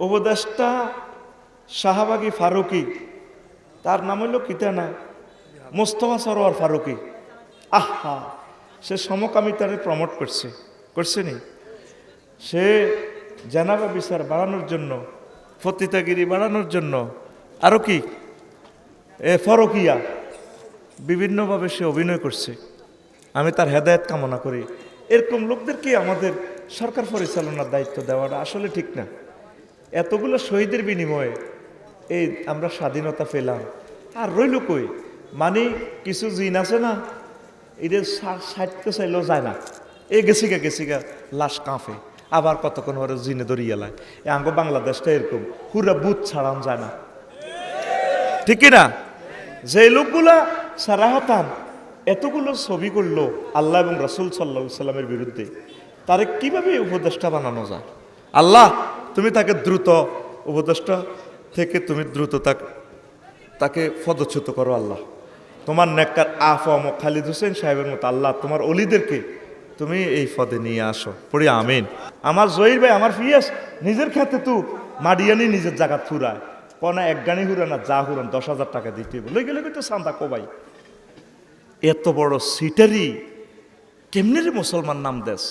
উপদেষ্টা শাহবাগী ফারুকি, তার নাম হইল কিতা না, মোস্তফা সরোয়ার ফারুকি। আহা, সে সমকামিতারে প্রমোট করছে নি? সে জানাবা বিচার বাড়ানোর জন্য, ফতিতাগিরি বাড়ানোর জন্য, আরো কি ফরকিয়া বিভিন্নভাবে সে অভিনয় করছে। আমি তার হেদায়েত কামনা করি। এরকম লোকদেরকে আমাদের সরকার পরিচালনার দায়িত্ব দেওয়াটা আসলে ঠিক না। এতগুলো শহীদের বিনিময়ে এই আমরা স্বাধীনতা পেলাম, আর রইল কই? মানে কিছু জিন আছে না, এদের সাইটতে চাইলেও যায় না, এ গেছিগা লাশ কাঁপে, আবার কতক্ষণ পরে জিনে ধরিয়ে লায়। এ আঙ্গ বাংলাদেশটা এরকম, পুরা বুথ ছাড়ান যায় না, ঠিক না? যে লোকগুলা সারাহাতান এতগুলো ছবি করলো আল্লাহ এবং রাসূল সাল্লাল্লাহু আলাইহি সাল্লামের বিরুদ্ধে, তারে কিভাবে উপদেষ্টা বানানো যায়? আল্লাহ, তুমি তাকে দ্রুত উপদেষ্টা থেকে তুমি দ্রুত তাকে পদচ্যুত করো। আল্লাহ, তোমার নেককার আফম খালিদ হোসেন সাহেবের মতো আল্লাহ তোমার অলিদেরকে তুমি এই পদে নিয়ে আসো, পড়ি আমিন। আমার জহির ভাই, আমার ফিয়াস নিজের ক্ষেত্রে তু মাডিয়ানি নিজের জায়গা ফুরায় কনা এক গানি হুরা না, যা হুরান 10,000 টাকা দিতে লই গেলে তো সান্দা কোবাই। এত বড় সিটারি কেমনে রে মুসলমান নাম দেশ?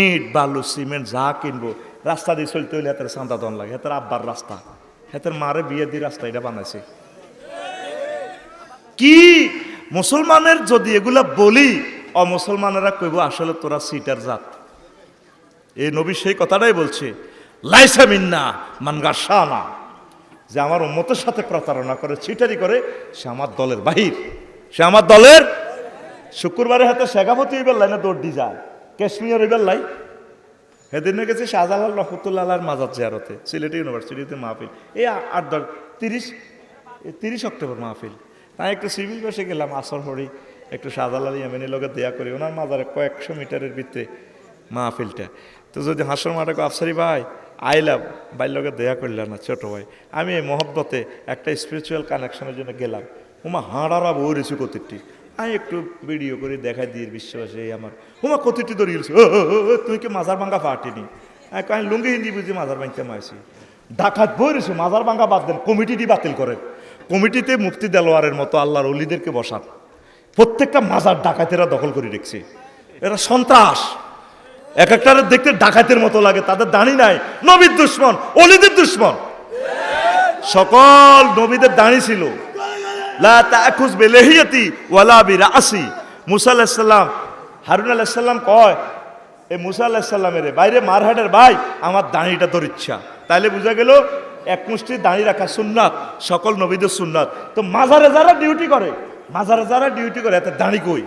ইট বালু সিমেন্ট যা কিনবো রাস্তা দিয়ে চলতে হইলে হাতের চাঁদা দন লাগে। হাতের আব্বার রাস্তা, হাতের মারে বিয়ে দিয়ে রাস্তা এটা বানাইছে কি? মুসলমানের যদি এগুলা বলি, অমুসলমানেরা কইব আসলে তোরা সিটার জাত। এই নবী সেই কথাটাই বলছে, লাইসা মিন্না মান গাশানা, যে আমার উম্মতের সাথে প্রতারণা করে, সিটারি করে, সে আমার দলের বাহির, সে আমার দলের। শুক্রবারে হাতে শেখাপতি হইবার লাইনে দৌড় দি যায়, কাশ্মীর হইবার লাই। সেদিনে গেছে শাহজালাল রহমতুল্লাহ মাজার জিয়ারতে, সিলেট ইউনিভার্সিটিতে মাহফিল। এই 30 অক্টোবর মাহফিল। তাই একটু সিভিল বসে গেলাম, আসর হরি একটু শাহজালাল ইয়ামিনীর লোকের দেয়া করি, ওনার মাজারে কয়েকশো মিটারের ভিতরে মাহফিলটা। তো যদি হাসর মাঠে আফসারি ভাই আইলাম, বাইর লোকের দেয়া করলাম না, ছোটো ভাই আমি এই মহব্বতে একটা স্পিরিচুয়াল কানেকশনের জন্য গেলাম। হুমা হাঁড়ারা বই রয়েছে কতিটি, আমি একটু ভিডিও করে দেখাই দিয়ে বিশ্বাস এই আমার হুমা কতিটি ধরিয়েছে। তুই কি মাজার ভাঙ্গা পাটিনি? আমি লুঙ্গি হিন্দি বুঝি মাজার ভাঙতে মাইছি, ডাকাত বই রয়েছে, মাজার ভাঙ্গা বাদ দেন, কমিটিটি বাতিল করেন। কমিটিতে মুফতি দেলোয়ারের মতো আল্লাহর ওলিদেরকে বসান, প্রত্যেকটা মাজার ডাকাতেরা দখল করে রেখেছে। এরা সন্ত্রাস, এক একটার দেখতে ডাকাতের মতো লাগে, তাদের দাঁড়ি নাই, নবীর দুশ্মন, অলিদের দুশ্মন। সকল নবীদের দাঁড়ি ছিল, লা তাখুজ বিলাহিয়াতি ওয়ালা বিরাসি। মুসা আলাইহিস সালাম, হারুন আলাইহিস সালাম কয় এই মুসা আলাইহিস সালামের বাইরে মারহাটের ভাই আমার দাঁড়িটা তোর ইচ্ছা। তাইলে বোঝা গেল এক মুষ্টি দাঁড়ি রাখা সুন্নাত, সকল নবীদের সুন্নাত। তো মাজারে যারা ডিউটি করে এতে দাঁড়ি কই?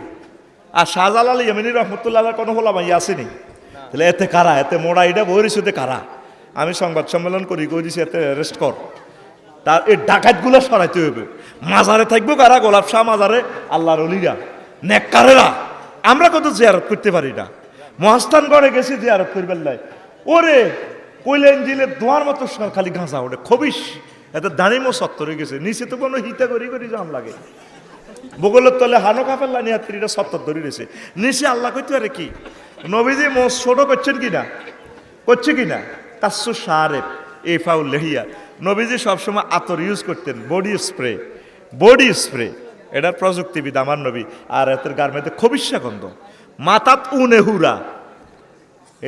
আর শাহজালাল ইয়ামিনী রহমতুল্লাহ কোনো হোলামাই আসেনি, তাহলে এতে কারা? এতে মোড়া এটা বইরিসুতে কারা? আমি সংবাদ সম্মেলন করি, কই দিছি এতে অ্যারেস্ট কর। তার এই ডাকাতগুলো সরাইতে হবে। মাজারে থাকবো কারা? গোলাপ শাহ মাজারে আল্লাহর ওলিরা, নেককারেরা। আমরা কত জিয়ারত করতে পারি না। মহাস্থানগড়ে গেছি জিয়ারত করবার লাই, ওরে কইলেন দিলে দোয়ার মতো খালি ঘাঁচা ওঠে, খবিস এত দাঁড়িমো সত্তর হয়ে গেছে, নিচে তো কোনো হিতা করি জাম লাগে। বগলের তলে হানো কাপের লাইনি হাত্রীরা সত্তর ধরে রয়েছে, নিচে আল্লাহ কইতে পারে কি? নবীজি মোষ ছোট করছেন কিনা, করছে কিনা? কাসু সারেফ এ ফাউল লেহিয়া। নবীজি সবসময় আতর ইউজ করতেন, বডি স্প্রে, এটার প্রযুক্তিবিদ আমার নবী। আর এতের গার্মেন্টে খবিসা গন্ধ, মাতাত উনে হুরা।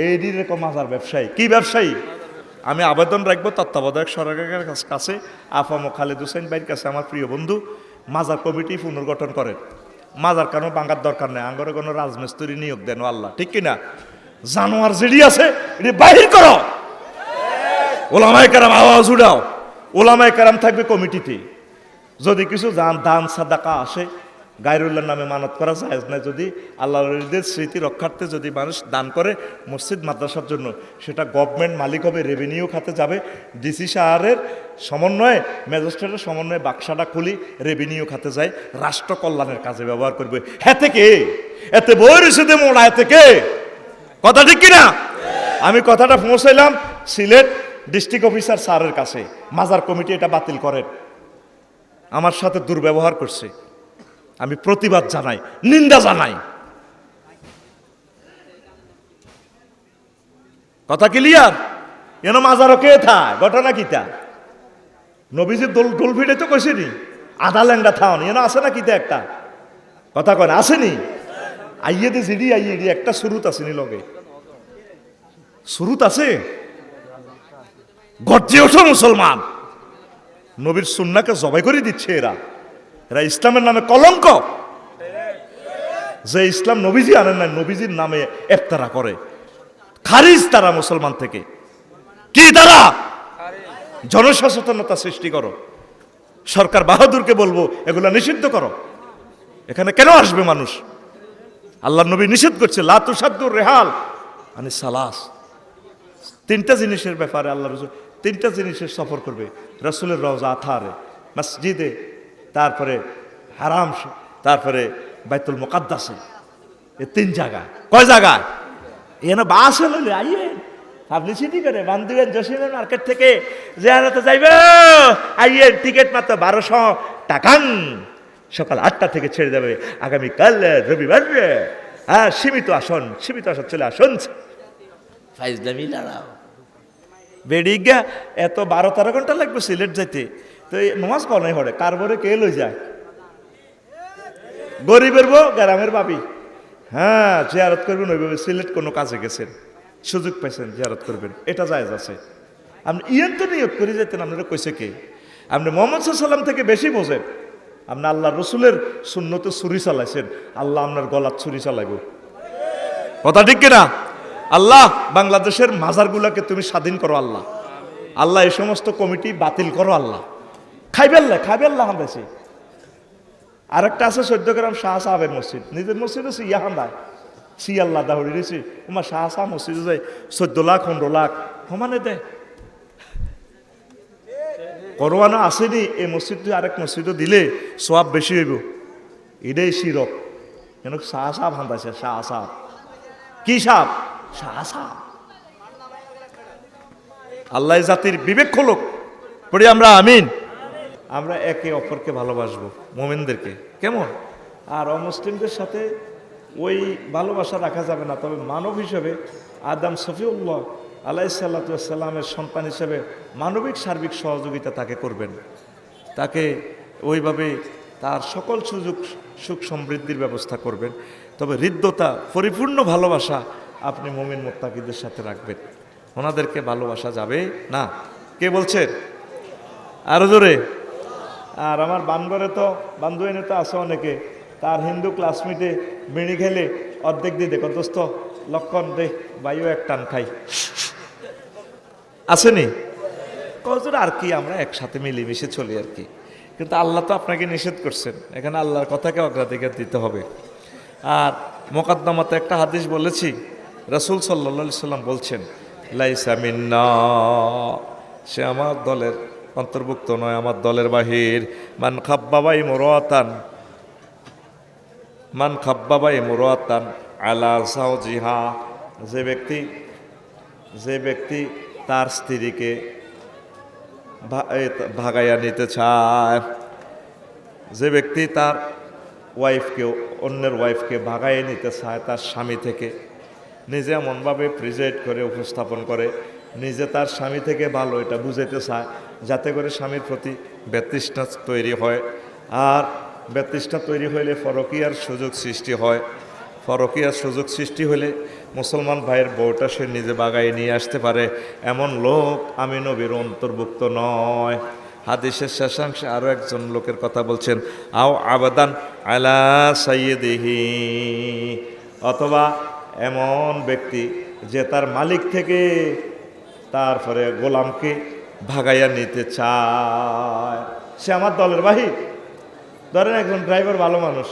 এই রকম মাজার ব্যবসায়ী, কি ব্যবসায়ী? আমি আবেদন রাখবো তত্ত্বাবধায়ক সরকারের কাছে, আফাম খালিদ হোসেন ভাইয়ের কাছে, আমার প্রিয় বন্ধু, মাজার কমিটি পুনর্গঠন করেন। মাজার কেন ভাঙার দরকার নেই, আঙ্গরে কোনো রাজমিস্ত্রি নিয়োগ দেন আল্লাহ, ঠিক কিনা? জানোয়ার যেটি আছে এটি বাহির করো, ওলামায়ে কেরাম আওয়াজ উঠাও, ওলামায়ে কেরাম থাকবে কমিটিতে। যদি কিছু দান সাদাকা আসে, গায়রুল্লাহর নামে মানত করা যায় না, যদি আল্লাহর স্মৃতি রক্ষার্থে যদি মানুষ দান করে মসজিদ মাদ্রাসার জন্য, সেটা গভর্নমেন্ট মালিক হবে, রেভিনিউ খাতে যাবে, ডিসি সাহারের সমন্বয়ে, ম্যাজিস্ট্রেটের সমন্বয়ে বাক্সাটা খুলি রেভিনিউ খাতে যায়, রাষ্ট্র কল্যাণের কাজে ব্যবহার করবে। হ্যাঁ থেকে এতে বই রয়েছে মোড়া, এ থেকে কথা ঠিক কিনা? আমি কথাটা পৌঁছাইলাম সিলেট ডিস্ট্রিক্ট অফিসার স্যারের কাছে, মাজার কমিটি এটা বাতিল করেন। আমার সাথে দুর্ব্যবহার করছে, আমি প্রতিবাদ জানাই, নিন্দা জানাই। কথা ক্লিয়ার? এন মাজারও কে থায় ঘটনা কিতা নবীজির দোল ফিটে তো কইসিনি আধা ল্যাংটা থাওনি এন আছে না কিতা একটা কথা কয় না আসেনি আইয়ে দে জিডি আইয়ে দি একটা শুরুত আসেনি লগে শুরুত আছে গর্জে ওঠো মুসলমান নবীর সুন্নাহকে জবাই করে দিচ্ছে এরা এরা ইসলামের নামে কলঙ্ক যে ইসলাম নবীজি আনেন না নবীজির নামে ইফতারা করে খারিজ তারা মুসলমান থেকে কি তারা জনসচেতনতা সৃষ্টি করো সরকার বাহাদুরকে বলবো এগুলা নিষিদ্ধ করো এখানে কেন আসবে মানুষ আল্লাহ নবী নিষেধ করছে লা তুসাদ্দুর রেহাল মানে সালাস তিনটা জিনিসের ব্যাপারে আল্লাহ রাসূল তিনটা জিনিসের সফর করবে রাসূলের রওজা আথারে মসজিদে তারপরে হারাম তারপরে বাইতুল মুকাদ্দাসে এই তিন জায়গা কয় জায়গা এনে বাস হলে আইয়ে পাবলিসিটি করে বান্ধবেন জসিমের মার্কেট থেকে জিয়ারতে যাইবে আইয়ে টিকিট মাত্র 1200 টাকা সকাল 8টা থেকে ছেড়ে যাবে আগামীকাল রবিবার হ্যাঁ সীমিত আসন চলে আসুন ফাইজলামি লড়াও বেডিগা এত 12-13 ঘন্টা লাগবে সিলেট যাইতে তো এই নমাজ কনে হরে কারবরে কে লই যায় গরিবের বউ গ্রামের বাবি হ্যাঁ জিয়ারত করবেন ওইভাবে সিলেট কোনো কাজে গেছেন সুযোগ পাইছেন জিয়ারত করবেন এটা জায়েজ আছে আপনি ইয়েন তো নিয়ত করে যেতেন আপনারা কইছে কে আপনি মোহাম্মদ সাল্লাম থেকে বেশি বোঝেন আপনি আল্লাহ রসুলের সুন্নতে ছুরি চালাইছেন আল্লাহ আপনার গলার ছুরি চালাইব কথা ঠিক কিনা আল্লাহ বাংলাদেশের মাজারগুলাকে তুমি স্বাধীন করো আল্লাহ আল্লাহ এই সমস্ত কমিটি বাতিল করো আল্লাহ খাইবেল্লাহ বেশি আরেকটা আছে 14 গ্রাম শাহ সাহেবের মসজিদ নিজের মসজিদ আছে ইয়াহান্দায় সি আল্লাহ দাহড়ি দিয়েছি তোমার শাহ শাহ মসজিদে যায় 14 লাখ 15 লাখ সমানে দেয় করোনা আসেনি এই মসজিদটি আরেক মসজিদও দিলে সওয়াব বেশি হইব এটাই শিরক কেন শাহ সাহেব হান্দাছে শাহ সাহেব কি সাহেব শাহ সাহেব আল্লাহ জাতির বিবেক খোলক পড়ি আমরা আমিন আমরা একে অপরকে ভালোবাসবো মুমিনদেরকে কেমন আর অমুসলিমদের সাথে ওই ভালোবাসা রাখা যাবে না তবে মানব হিসেবে আদম সফিউল্লাহ আলাইহিসসালামের সন্তান হিসেবে মানবিক সার্বিক সহযোগিতা তাকে করবেন তাকে ওইভাবে তার সকল সুখ সমৃদ্ধির ব্যবস্থা করবেন তবে হৃদ্যতা পরিপূর্ণ ভালোবাসা আপনি মুমিন মুত্তাকিদের সাথে রাখবেন ওনাদেরকে ভালোবাসা যাবে না কে বলছেন আরো জোরে আর আমার বান্ধবীনে তো আছে অনেকে তার হিন্দু ক্লাসমেটে বিড়ি খেলে অর্ধেক দিয়ে দেখো দোস্ত লক্ষণ দে বাইও এক টান খাই আসেনি কজোর আর কি আমরা একসাথে মিলেমিশে চলি আর কি কিন্তু আল্লাহ তো আপনাকে নিষেধ করছেন এখানে আল্লাহর কথাকে অগ্রাধিকার দিতে হবে আর মোকদ্দমাতে একটা হাদিস বলেছি রাসূল সাল্লাল্লাহু আলাইহি সাল্লাম বলছেন লাইসা মিন্না সে আমার দলের অন্তর্ভুক্ত নয় আমার দলের বাহির মান খাব্বাবাই মুরাতান আলা যাওজিহা যে ব্যক্তি তার স্ত্রীকে ভাগাইয়া নিতে চায় যে ব্যক্তি তার অন্যের ওয়াইফকে ভাগাইয়ে নিতে চায় তার স্বামী থেকে নিজে এমনভাবে প্রেজেন্ট করে উপস্থাপন করে নিজে তার স্বামী থেকে ভালো এটা বুঝাইতে চায় যাতে করে স্বামীর প্রতি বিতৃষ্ণা তৈরি হয় আর বিতৃষ্ণা তৈরি হইলে পরকীয়ার সুযোগ সৃষ্টি হয় পরকীয়ার সুযোগ সৃষ্টি হলে মুসলমান ভাইয়ের বউটা সে নিজে বাগায় নিয়ে আসতে পারে এমন লোক আমি নবীর অন্তর্ভুক্ত নয় হাদিসের শেষাংশে আরও একজন লোকের কথা বলছেন আও আবাদান আলা সাইয়্যিদিহি অথবা এমন ব্যক্তি যে তার মালিক থেকে তারপরে গোলামকে ভাগাইয়া নিতে চায় সে আমার দলের বাহির ধরেন একজন ড্রাইভার ভালো মানুষ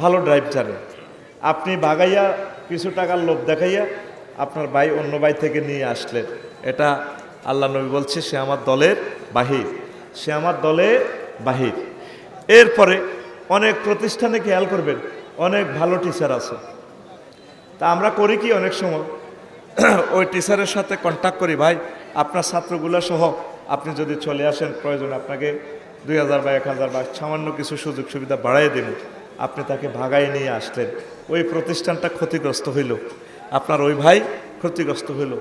ভালো ড্রাইভ জানে আপনি ভাগাইয়া কিছু টাকার লোভ দেখাইয়া আপনার ভাই অন্য ভাই থেকে নিয়ে আসলেন এটা আল্লাহ নবী বলছে সে আমার দলের বাহির এরপরে অনেক প্রতিষ্ঠানে খেয়াল করবেন অনেক ভালো টিচার আছে তা আমরা করি কি অনেক সময় ওই টিচারের সাথে কন্ট্যাক্ট করি ভাই আপনার ছাত্রগুলো সহ আপনি যদি চলে আসেন প্রয়োজন আপনাকে 2000 বা 1000 বা সামান্য কিছু সুযোগ সুবিধা বাড়াই দেব আপনি তাকে ভাগাই নিয়ে আসলেন ওই প্রতিষ্ঠানটা ক্ষতিগ্রস্ত হইল আপনার ওই ভাই ক্ষতিগ্রস্ত হইল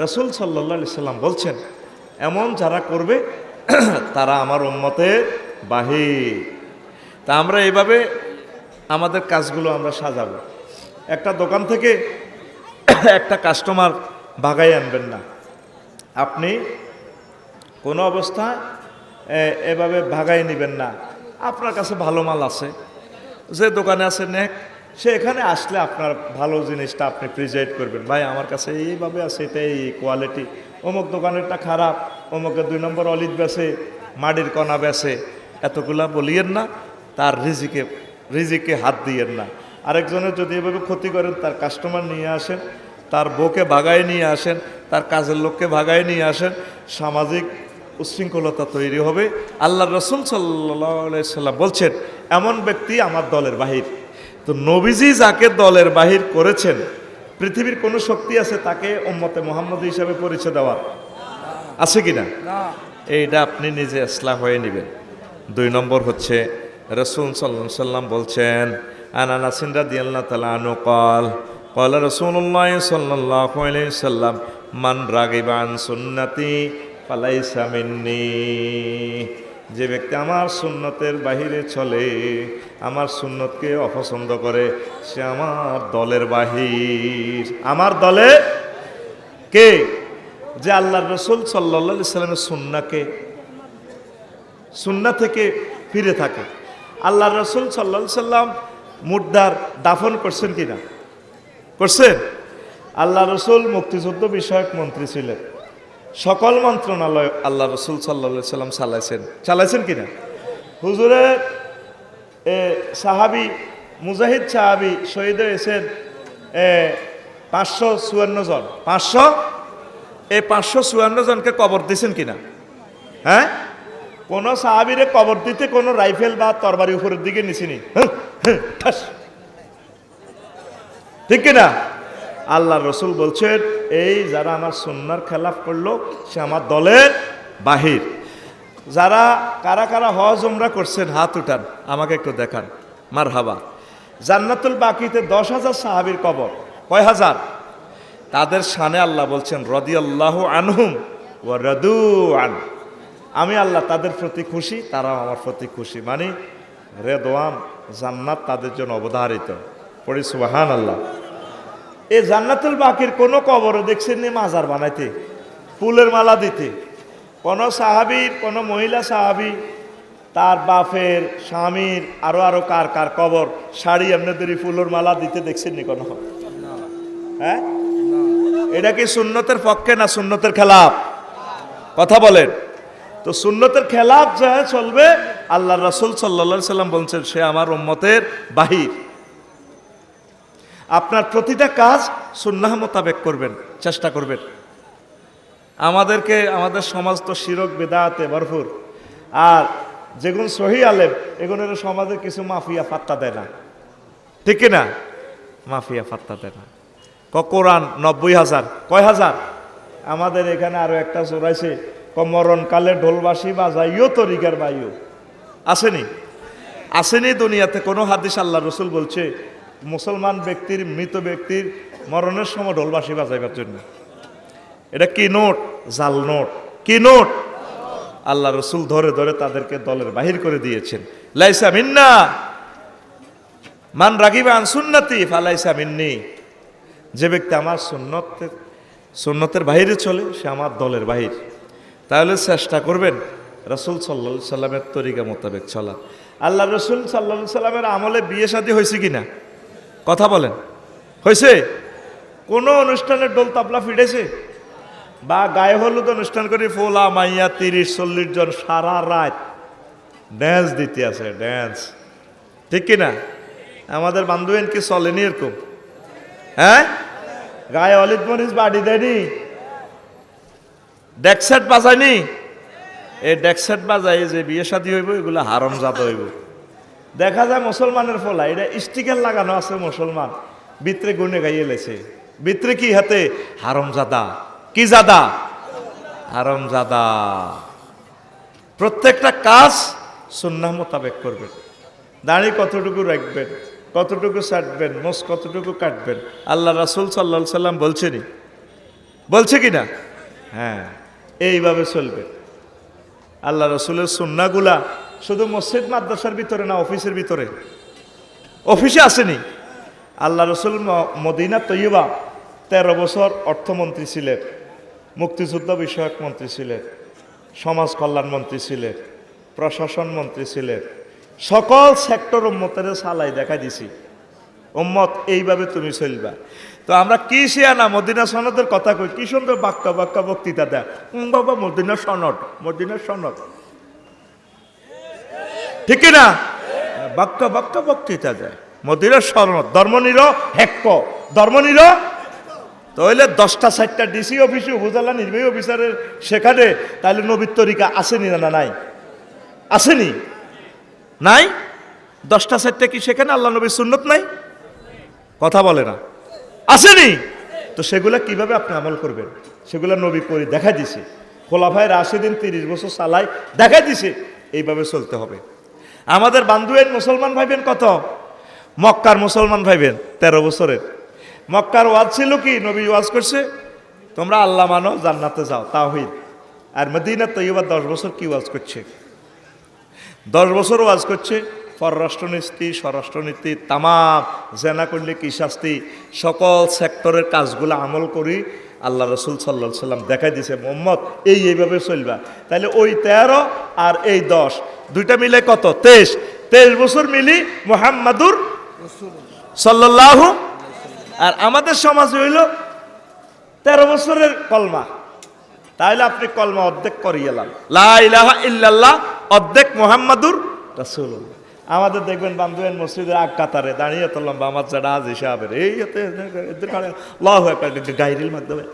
রাসূল সাল্লাল্লাহু আলাইহি সাল্লাম বলছেন, এমন যারা করবে তারা আমার উম্মতের বাহির। তা আমরা এভাবে আমাদের কাজগুলো আমরা সাজাবো। একটা দোকান থেকে একটা কাস্টমার ভাগাই আনবেন না। আপনি কোনো অবস্থায় এভাবে ভাগাই নেবেন না। আপনার কাছে ভালো মাল আছে, যে দোকানে আছে নেক, সে এখানে আসলে আপনার ভালো জিনিসটা আপনি প্রিজাইড করবেন। ভাই আমার কাছে এইভাবে আছে, এটা এই কোয়ালিটি, অমুক দোকানেরটা খারাপ, অমুকে 2 নম্বর অলিভ বেছে, মাটির কণা বেছে, এতগুলা বলিয়েন না। তার রিজিকে হাত দিয়েন না। আরেকজনের যদি এভাবে ক্ষতি করেন, তার কাস্টমার নিয়ে আসেন, তার বউকে ভাগায় নিয়ে আসেন, তার কাজের লোককে ভাগায় নিয়ে আসেন, সামাজিক উচ্ছৃঙ্খলতা তৈরি হবে। আল্লাহ রাসূল সাল্লাল্লাহু আলাইহি সাল্লাম বলছেন, এমন ব্যক্তি আমার দলের বাহির। তো নবীজি যাকে দলের বাহির করেছেন, পৃথিবীর কোনো শক্তি আছে তাকে উম্মতে মুহাম্মদ হিসাবে পরিচয় দেওয়ার? আছে কিনা? এইটা আপনি নিজে ইসলাহ হয়ে নেবেন। 2 নম্বর হচ্ছে রাসূল সাল্লাল্লাহু আলাইহি সাল্লাম বলছেন, আনাস রাদিয়াল্লাহু তাআলা আনহু قال قال رسول الله صلى الله عليه وسلم من رغب عن সুন্নতি ফালাইসা মিন্নি। যে ব্যক্তি আমার সুন্নতের বাহিরে চলে, আমার সুন্নতকে অপছন্দ করে, সে আমার দলের বাহির। আমার দলে কে? যে আল্লাহর রাসূল সাল্লাল্লাহু আলাইহি সাল্লামের সুন্নাহ থেকে ফিরে থাকে। আল্লাহর রাসূল সাল্লাল্লাহু আলাইহি সাল্লাম মুর্দার দাফন করছেন কিনা? করছেন। আল্লাহ রাসূল মুক্তিযুদ্ধ বিষয়ক মন্ত্রী ছিলেন। সকল মন্ত্রণালয় আল্লাহ রাসূল সাল্লাল্লাহু আলাইহি সাল্লাম চালাইছেন কিনা? হুজুরের সাহাবী মুজাহিদ সাহাবী শহীদ হয়েছেন 554 জন। 554 জনকে কবর দিয়েছেন কিনা? হ্যাঁ, কোন সাহাবীরে কবর দিতে কোনো রাইফেল বা তরবারি উপরের দিকে নিছিনি, ঠিক কিনা? আল্লাহ রসুল বলছেন, এই যারা আমার সুন্নাহর খেলাফ করলো সে আমার দলের বাহির। যারা কারা কারা হজ উমরা করছেন হাত উঠান, আমাকে একটু দেখান। মারহাবা। জান্নাতুল বাকিতে 10,000 সাহাবীর কবর। কয় হাজার? তাদের শানে আল্লাহ বলছেন, রাদিয়াল্লাহু আনহুম ওয়া রাদু আন। আমি আল্লাহ তাদের প্রতি খুশি, তারাও আমার প্রতি খুশি। মানে রেদওয়ান, জান্নাত তাদের জন্য অবধারিত। পড়ি সুবহানাল্লাহ। এই জান্নাতুল বাকির কোনো কবরে দেখছেন নি মাজার বানাইতে, ফুলের মালা দিতে? কোন সাহাবীর, কোন মহিলা সাহাবী তার বাপের, স্বামীর, আরো কার কার কবর শাড়ি এমনি ফুলের মালা দিতে দেখছেন নি কোনো? হ্যাঁ, এটা কি সুন্নতের পক্ষে না সুন্নতের খেলাফ? কথা বলেন। তো সুন্নতের খেলাফ যা চলবে, আল্লাহ রাসূল সাল্লাল্লাহু আলাইহি সাল্লাম বলছেন, সে আমার উম্মতের বাহির। আপনার প্রতিটা কাজ সুন্নাহ মোতাবেক করবেন, চেষ্টা করবেন। আমাদের সমাজ তো শিরক বিদআতে ভরপুর। আর যেগুলো সহি আলেম, এগুলোর সমাজের কিছু মাফিয়া পাত্তা দেয় না, ঠিক কিনা? মাফিয়া পাত্তা দেয় না। কোরআন 90,000, কয় হাজার? আমাদের এখানে আরো একটা জোরাইছে, মরণকালে ঢোলবাসী বাজাইও তরিকার বাইও। আসেনি দুনিয়াতে কোনো হাদিস আল্লাহ রসুল বলছে মুসলমান ব্যক্তির, মৃত ব্যক্তির মরণের সময় ঢোলবাসী বাজাইবার জন্য? এটা কি নোট? জাল নোট। কি নোট? আল্লাহ রসুল ধরে ধরে তাদেরকে দলের বাহির করে দিয়েছেন। লাইসা মিন্না মান রাগিবা আন সুন্নতি ফালাইসা মিন্নি। যে ব্যক্তি আমার সুন্নতের বাহিরে চলে, সে আমার দলের বাহির। তাহলে চেষ্টা করবেন রাসূল সাল্লাল্লাহু আলাইহি সাল্লামের তরিকা মোতাবেক চলা। আল্লাহ রসুল সাল্লাল্লাহু আলাইহি সাল্লামের আমলে বিয়ে শাদী হয়েছে কিনা? কথা বলেন। হয়েছে? কোনো অনুষ্ঠানের ডোল তাবলা ফিটেছে? বা গায়ে হলুদ অনুষ্ঠান করে ফোলা মাইয়া 30-40 জন সারা রাত ড্যান্স দিতে আছে, ড্যান্স, ঠিক কিনা? আমাদের বান্ধবীন কি চলেনি এরকম? হ্যাঁ, গায়ে অলিদ মরিচ বাড়ি দেয়নি, ডেকসেট বাজায়নি। এই ডেকসেট বাজাই যে বিয়ে শাদী হইব, এগুলো হারামজাদা হইব। দেখা যায় মুসলমানের ফলা, এটা স্টিকার লাগানো আছে, মুসলমান ভিতরে গুনে গাইয়ে লেছে। ভিতরে কি হাতে? হারামজাদা। কি জাদা? হারামজাদা। প্রত্যেকটা কাজ সুন্নাহ মোতাবেক করবেন। দাড়ি কতটুকু রাখবেন, কতটুকু ছাড়বেন, মোষ কতটুকু কাটবেন, আল্লাহ রাসূল সাল্লাল্লাহু আলাইহি সাল্লাম বলছেনই। বলছে কি না? হ্যাঁ, এইভাবে চলবে। আল্লাহ রসুলের সুন্নাহগুলা শুধু মসজিদ মাদ্রাসার ভিতরে না, অফিসের ভিতরে, অফিসে আসেনি। আল্লাহ রসুল মদিনা তৈয়বা 13 বছর অর্থমন্ত্রী ছিলেন, মুক্তিযুদ্ধ বিষয়ক মন্ত্রী ছিলেন, সমাজ কল্যাণ মন্ত্রী ছিলেন, প্রশাসন মন্ত্রী ছিলেন। সকল সেক্টর উম্মতের সালাই দেখা দিছি, উম্মত এইভাবে তুমি চলবা। তো আমরা কি শিয়ানা মদিনা সনদের কথা কই, কি সুন্দর বাক্য বাক্য বক্তৃতা দেয়, বাবা মদিনা সনদ, মদিনা সনদ, ঠিক না? বাক্য বাক্য বক্তৃতা দেয়, মদিনার সনদ, ধর্মনির হেক্ক, ধর্মনির। তাহলে 10টা 4টা ডিসি অফিসে উপজেলা নির্বাহী অফিসারের সেখানে তাহলে নবীর তরিকা আসেনি না? নাই, আসেনি? নাই? 10টা 4টা কি সেখানে আল্লাহ নবীর সুন্নত নাই? কথা বলে না, আসেনি? তো সেগুলা কিভাবে আপনি আমল করবেন? সেগুলা নবী করে দেখা দিছে, খোলাফায়ে রাশিদিন 30 বছর চালাই দেখা দিছে, এইভাবে চলতে হবে। আমাদের বান্ধবেন মুসলমান ভাইবেন কত? মক্কার মুসলমান ভাইবেন 13 বছরের। মক্কার ওয়াজ ছিল কি? নবী ওয়াজ করছে তোমরা আল্লাহ মানো, জান্নাতে যাও, তাওহীদ। আর মদিনা তৈয়বা 10 বছর কি ওয়াজ করছে? 10 বছর ওয়াজ করছে পররাষ্ট্রনীতি, স্বরাষ্ট্রনীতি, তামাম জেনা করলে কি শাস্তি, সকল সেক্টরের কাজগুলো আমল করি আল্লাহ রসুল সাল্লাল্লাহু আলাইহি সাল্লাম দেখাই দিছে মুহাম্মদ এইভাবে চলবা। তাহলে ওই 13 আর এই 10 দুইটা মিলে কত? 23 বছর মিলি মুহাম্মাদুর সাল্লাল্লাহু। আর আমাদের সমাজে হইল 13 বছরের কলমা। তাহলে আপনি কলমা অর্ধেক করিয়েলাম, লা ইলাহা ইল্লাল্লাহ অর্ধেক মুহাম্মাদুর রাসূলুল্লাহ। আমাদের দেখবেন বান্ধবেন মসজিদের আগ কাতারে দাঁড়িয়ে তো লম্বা আমার যারা আজ হিসাবের এই আল্লাহু আকবার গাইরিল মাধ্যমে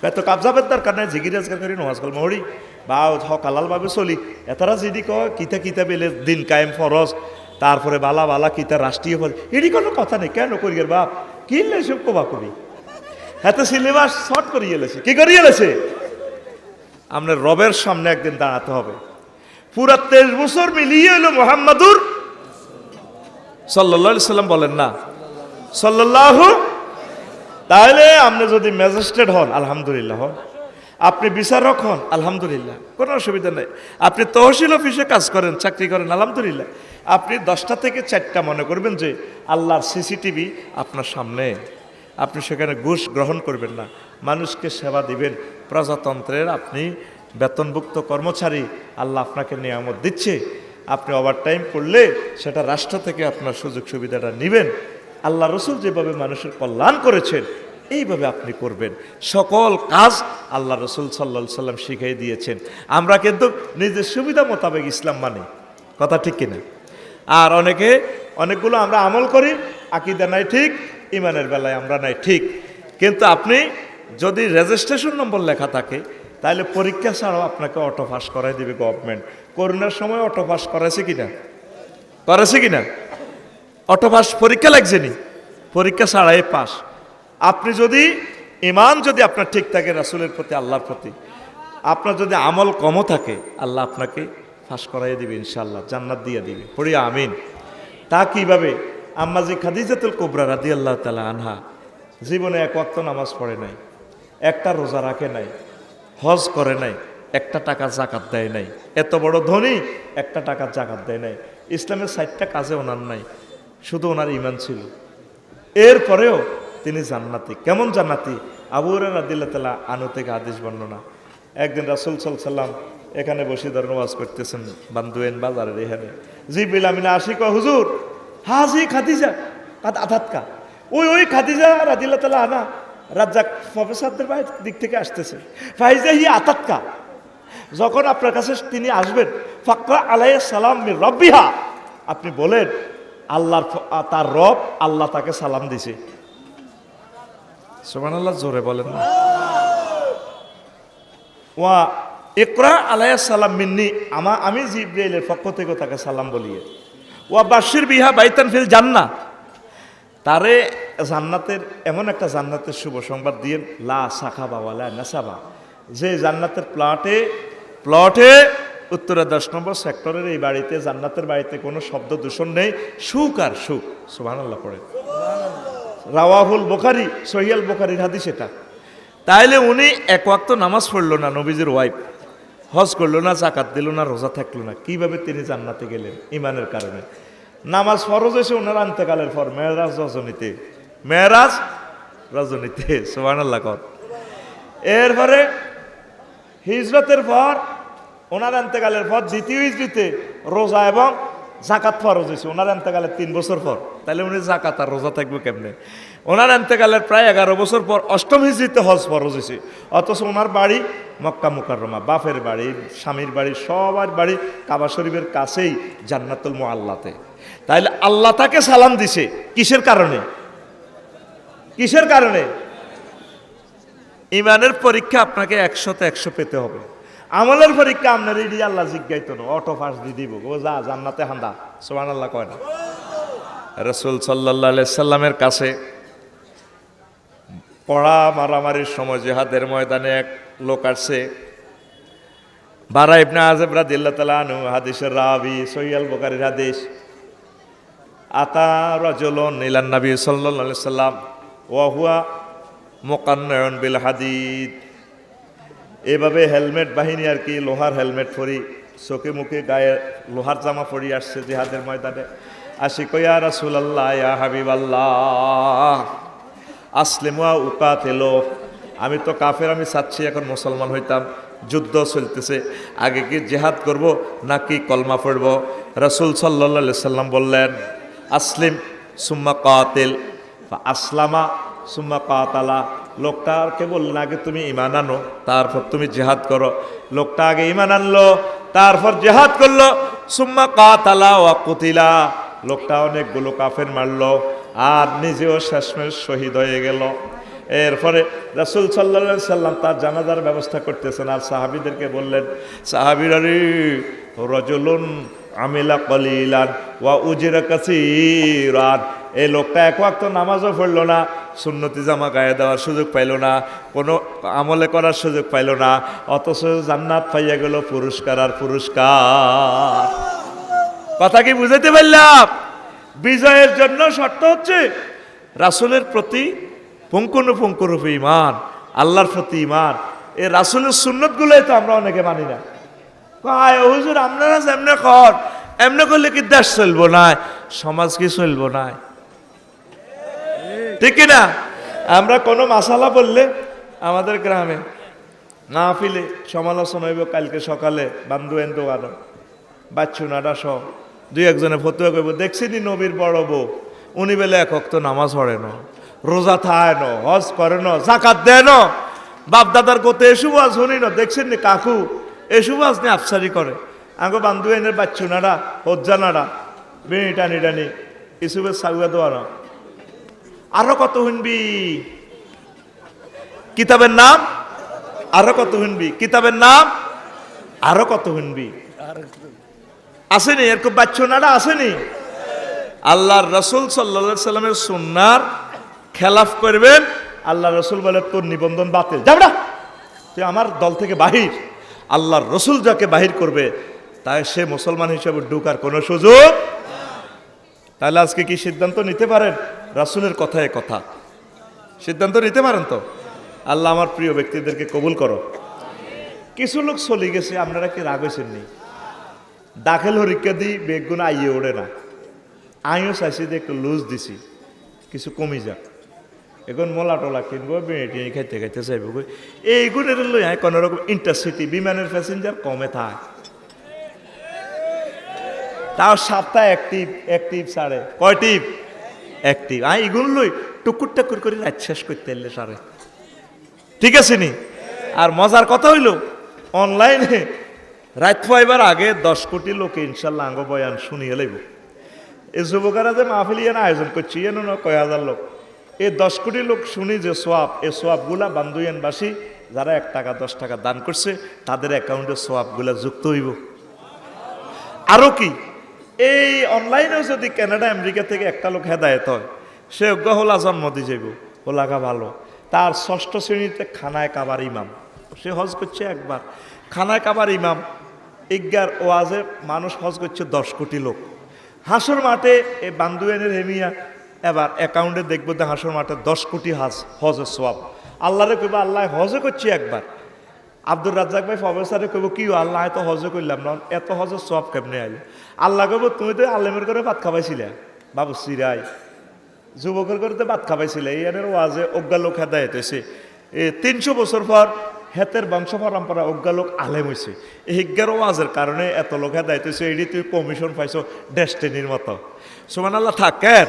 এত কাবজাবের দরকার নাই, জিগিরাজ করি নমাজ কল মহরি বা হকালাল ভাবে চলি এতারা যদি কয় কিতা কিতা বেলে দিন কায়েম ফরজ, তারপরে বালা বালা কিতা রাষ্ট্রীয় ফরজ, এটি কোনো কথা নেই। কেন করি বাপ কিনলে সব কবা করি, এত সিলেবাস শর্ট করিয়ে এলেছে, কি করিয়ে এলেছে? আপনার রবের সামনে একদিন দাঁড়াতে হবে। পুরা 23 বছর মিলিয়ে হলো মুহাম্মাদুর সাল্লাল্লাহু আলাইহি সাল্লাম, বলেন না সাল্লাল্লাহু। তাহলে আপনি যদি ম্যাজিস্ট্রেট হন আলহামদুলিল্লাহ হন, আপনি বিচারক হন আলহামদুলিল্লাহ, কোনো অসুবিধা নেই। আপনি তহসিল অফিসে কাজ করেন, চাকরি করেন আলহামদুলিল্লাহ। আপনি 10টা থেকে 4টা মনে করবেন যে আল্লাহর সিসিটিভি আপনার সামনে, আপনি সেখানে ঘুষ গ্রহণ করবেন না, মানুষকে সেবা দিবেন, প্রজাতন্ত্রের আপনি বেতনভুক্ত কর্মচারী, আল্লাহ আপনাকে নিয়ামত দিচ্ছে, আপনি ওভারটাইম করলে সেটা রাষ্ট্র থেকে আপনার সুযোগ সুবিধাটা নেবেন। আল্লাহ রসুল যেভাবে মানুষের কল্যাণ করেছেন এইভাবে আপনি করবেন। সকল কাজ আল্লাহ রসুল সাল্লাল্লাহু আলাইহি সাল্লাম শিখিয়ে দিয়েছেন। আমরা কিন্তু নিজের সুবিধা মোতাবেক ইসলাম মানি, কথা ঠিক কিনা? আর অনেকগুলো আমরা আমল করি, আকীদা নাই ঠিক, ইমানের বেলায় আমরা নাই ঠিক। কিন্তু আপনি যদি রেজিস্ট্রেশন নম্বর লেখা থাকে তাহলে পরীক্ষা ছাড়াও আপনাকে অটো পাস করাই দিবে গভর্নমেন্ট। করোনার সময় অটো পাস করাইছে কিনা? করেছে কিনা? অটো পাস পরীক্ষা লাগছে নি, পরীক্ষা ছাড়াই পাস। আপনি যদি ইমান যদি আপনার ঠিক থাকে রাসূলের প্রতি, আল্লাহর প্রতি, আপনার যদি আমল কমও থাকে আল্লাহ আপনাকে পাস করাই দিবে ইনশাআল্লাহ, জান্নাত দিয়ে দিবে, পড়ি আমিন। তা কিভাবে? আম্মাজি খাদিজাতুল কুবরা রাদিয়াল্লাহু তাআলা আনহা জীবনে এক ওয়াক্ত নামাজ পড়ে নাই, একটা রোজা রাখে নাই, হজ করে নাই, একটা টাকা জাকাত দেয় নাই, এত বড় ধনী একটা টাকা জাকাত দেয় নাই, ইসলামের 60টা কাজে ওনার নাই, শুধু ওনার ঈমান ছিল। এরপরেও তিনি জান্নাতি। কেমন জান্নাতি? আবু হুরায়রা রাদিয়াল্লাহু তাআলা আনহু থেকে হাদিস বর্ণনা, একদিন রাসূল সাল্লাল্লাহু আলাইহি সাল্লাম এখানে বসে ধর্মবাস করতেছেন বান্দুয়েন বাজারের এখানে, জিবরিল আমিন আসি কয় হুজুর হাজি খাদিজা আধাতকা, ওই খাদিজা রাদিয়াল্লাহু তাআলা আনা রাজ্জাক প্রফেসরদের বাইরে দিক থেকে আসতেছে, ফাইজা হি আতাতকা, যখন আপনার কাছে তিনি আসবেন ফাকরা আলাইহিস সালাম মির রব্বিহা, আপনি বলেন আল্লাহর তার রব আল্লাহ তাকে সালাম দিছে। সুবহানাল্লাহ, জোরে বলেন না। ওয়া ইকরা আলাইহিস সালাম মিন্নি, আমি জিবরাইলের পক্ষ থেকে তাকে সালাম বলিয়ে। ওয়া বাশির বিহা বাইতান ফিল জান্নাহ, তারে জান্নাতের এমন একটা জান্নাতের শুভ সংবাদ দিয়ে, লা সাখাবা ওয়ালা নাসাবা, যে জান্নাতের প্লটে উত্তরা 10 নম্বর সেক্টরের এই বাড়িতে, জান্নাতের বাড়িতে কোনো শব্দ দূষণ নেই, সুখ আর সুখ। সুবহানাল্লাহ পড়ে। রাওয়াহুল বুখারী, সহিহুল বুখারীর হাদিস এটা। তাইলে উনি এক ওয়াক্ত নামাজ পড়লো না, নবীজির ওয়াইফ হজ করলো না, জাকাত দিল না, রোজা থাকলো না, কিভাবে তিনি জান্নাতে গেলেন? ইমানের কারণে। নামাজ ফরজ এসে ওনার আন্তেকালের পর মেরাজ রজনীতে, মেরাজ রজনীতে সুবহানাল্লাহ কর। এরপরে হিজরতের পর ওনার আন্তেকালের পর দ্বিতীয় হিজরিতে রোজা এবং জাকাত ফরজ হয়েছে ওনার আন্তেকালের 3 বছর পর। তাহলে উনি জাকাত আর রোজা থাকবে কেমনে? ওনার আন্তেকালের প্রায় 11 বছর পর অষ্টম হিজরিতে হজ ফরজ হয়েছে। অথচ ওনার বাড়ি মক্কা মুকাররমা, বাপের বাড়ি, স্বামীর বাড়ি, সবার বাড়ি কাবা শরীফের কাছেই জান্নাতুল মুআল্লাতে। তাইলে আল্লাহ তাকে সালাম দিছে কিসের কারণে? কিসের কারণে? ইমানের পরীক্ষা আপনাকে 100তে 100 পেতে হবে। আমলের পরীক্ষা আপনার এডি আল্লাহ জিজ্ঞাইতো না, অটো পাস দিয়ে দিব, ও যা জান্নাতে হান্দা। সুবহানাল্লাহ কয় না? রাসূল সাল্লাল্লাহু আলাইহি সাল্লামের কাছে পড়া মারামারির সময় জিহাদের ময়দানে এক লোক আসছে, বারা ইবনে আযিব রাদিয়াল্লাহু তাআলা আনহু, হাদিসের রাবি, সহিহ আল বুখারীর হাদিস। আতা রাজুলুন ইলান নবী সাল্লাল্লাহু আলাইহি সাল্লাম ওয়া হুয়া মুকান্নাউন বিল হাদিদ। এভাবে হেলমেট বাহিনী আর কি, লোহার হেলমেট পরি, চোখে মুখে গায়ে লোহার জামা পরি আসছে জিহাদের ময়দানে। আসি কয়া রাসূলুল্লাহ ইয়া হাবিবাল্লাহ আসলিমু ওয়া উকাতিলু। আমি তো কাফের, আমি চাচ্ছি এখন মুসলমান হইতাম, যুদ্ধ চলতেছে, আগে কি জিহাদ করব নাকি কলমা পড়ব? রাসূল সাল্লাল্লাহু আলাইহি সাল্লাম বললেন আসলিম সুম্মা কাতিল। আসলামা সুম্মা কাতালা। লোকটাকে বললেন আগে তুমি ঈমান আনো, তারপর তুমি জিহাদ করো। লোকটা আগে ঈমান আনলো, তারপর জিহাদ করলো। সুম্মা কাতালা ওয়া কুতিলা। লোকটা অনেকগুলো কাফের মারলো আর নিজেও শেষমেশ শহীদ হয়ে গেল। এরপরে রাসূল সাল্লাল্লাহু আলাইহি সাল্লাম তার জানাজার ব্যবস্থা করতেছেন আর সাহাবীদেরকে বললেন, সাহাবীরা রে, রাজুলুন আমিলা কলিলান ওয়া উজিরা কাসীরান। এই লোকটা এক ওয়াক্ত নামাজও পড়লো না, সুন্নতি জামা গায়ে দেওয়ার সুযোগ পাইল না, কোনো আমলে করার সুযোগ পাইল না, অথচ জান্নাত পাইয়া গেল পুরস্কার আর পুরস্কার। কথা কি বুঝাইতে পারলাম? বিজয়ের জন্য শর্ত হচ্ছে রাসূলের প্রতি পুঙ্খানুপুঙ্খরূপে ঈমান, আল্লাহর প্রতি ঈমান। এই রাসূলের সুন্নতগুলোই তো আমরা অনেকে মানি না। কয় হুজুর আপনারা এমনি কর, এমনি করলে কি দেশ চলবো না, সমাজ কি চলবো না? ঠিক কিনা? আমরা কোনো মাসালা বললে আমাদের গ্রামে মাহফিলে সমালোচনা হইব, কালকে সকালে বান্ধু এন্দো আনো বাচ্চু নাডা সহ 2-1 ফতুয়া করব, দেখছি নি নবীর বড় বউ, উনি বেলে এক ওয়াক্ত নামাজ পড়ে ন, রোজা থায় ন, হজ করে ন, জাকাত দেয় ন, বাপ দাদার কোতে এসব আজ শুনি ন, দেখছেন নি কাকু এসব আজ নিয়ে আফসারি করে। আগে বান্ধু এনের বাচ্চু নাড়া, হজ্জা নাড়া, বেনি টানি টানি এসবের সাগুয়া দেওয়া না। আরো কত শুনবি কিতাবের নাম, আরো কত শুনবি কিতাবের নাম, আরো কত শুনবি। আসেনি এরকম বাচ্চু নাড়া? আসেনি? আল্লাহর রাসূল সাল্লাল্লাহু আলাইহি সাল্লামের সুন্নাহর খেলাফ করবেন, আল্লাহ রাসূল বলে তোর নিবন্ধন বাতিল, যাবি না, তুই আমার দল থেকে বাহির। আল্লাহর রাসূল যাকে বাহির করবে তাই সে মুসলমান হিসেবে ঢোকার কোনো সুযোগ। তাহলে আজকে কি সিদ্ধান্ত নিতে পারেন? রাসূলের কথায় কথা সিদ্ধান্ত নিতে পারেন তো? আল্লাহ আমার প্রিয় ব্যক্তিদেরকে কবুল করো। কিছু লোক চলে গেছে, আপনারা কি রাগ হয়েছেন নি? দাখিল পরীক্ষা দিই বেগুন আইয়ে ওড়ে না, আমিও চাইছি যে একটু লুজ দিছি, কিছু কমে যাক। এখন মোলা টোলা কিনবো, বেড়ে খাইতে খাইতে চাইব, এইগুলো লই আয় কোনো রকম ইন্টারসিটি বিমানের প্যাসেঞ্জার কমে থাক, তাও সপ্তাহে এক টিপ সাড়ে কয় টিপ, এক টিপ। এইগুলো লই টুকুর টাকুর করে রাত শেষ করতে এলে সারে, ঠিক আছে নি? আর মজার কথা হইল অনলাইনে রাত পাইবার আগে 10 কোটি লোকে ইনশাল্লাহ আঙ্গ বয়ান শুনিয়ে লাইব। এই যুবকেরা যে মাহফিল ইয়ানা আয়োজন করছি, এনো না কয় হাজার লোক, এই 10 কোটি লোক শুনি যে সোয়াব, এই সোয়াবগুলা বান্দুয়ানবাসী যারা 1 টাকা 10 টাকা দান করছে তাদের অ্যাকাউন্টে সোয়াবগুলা যুক্ত হইব। আরও কি, এই অনলাইনেও যদি কানাডা আমেরিকা থেকে একটা লোক হেদায়েত হয়, সে অজ্ঞ হোলা জন্ম দিয়ে যাইব, হোলাগা ভালো। তার 6ষ্ঠ শ্রেণীতে খানায় কাবার ইমাম, সে হজ করছে একবার, খানায় কাবার ইমাম। ইজ্ঞার ওয়াজে মানুষ হজ করছে 10 কোটি লোক। হাসর মাঠে এই বান্দুয়ানের হেমিয়া এবার অ্যাকাউন্টে দেখবো যে হাসর মাঠে 10 কোটি হজের সোয়াব। আল্লাহরে কইব আল্লাহ হজে করছি একবার। আব্দুর রাজ্জাক ভাই প্রফেসরে কইব কি আল্লাহ এত হজে করলাম না, এত হজের সব কেমনে আইল? আল্লাহ কইব তুমি তো আলেমের করে ভাত খাবাইছিলে বাবু সিরাই, যুবকের করে তো ভাত খাবাইছিলে, এই এনের ওয়াজে অজ্ঞা লোক হেদায়েত হয়েছে। 300 বছর পর হেতের বংশ পরম্পরা অজ্ঞা লোক আলেম হয়েছে। এই হিজ্ঞার ওয়াজের কারণে এত লোক হেদায়েত হয়েছে। এটি তুই কমিশন পাইছো ডেস্টিনির মতো। সুবহানাল্লাহ থাকেন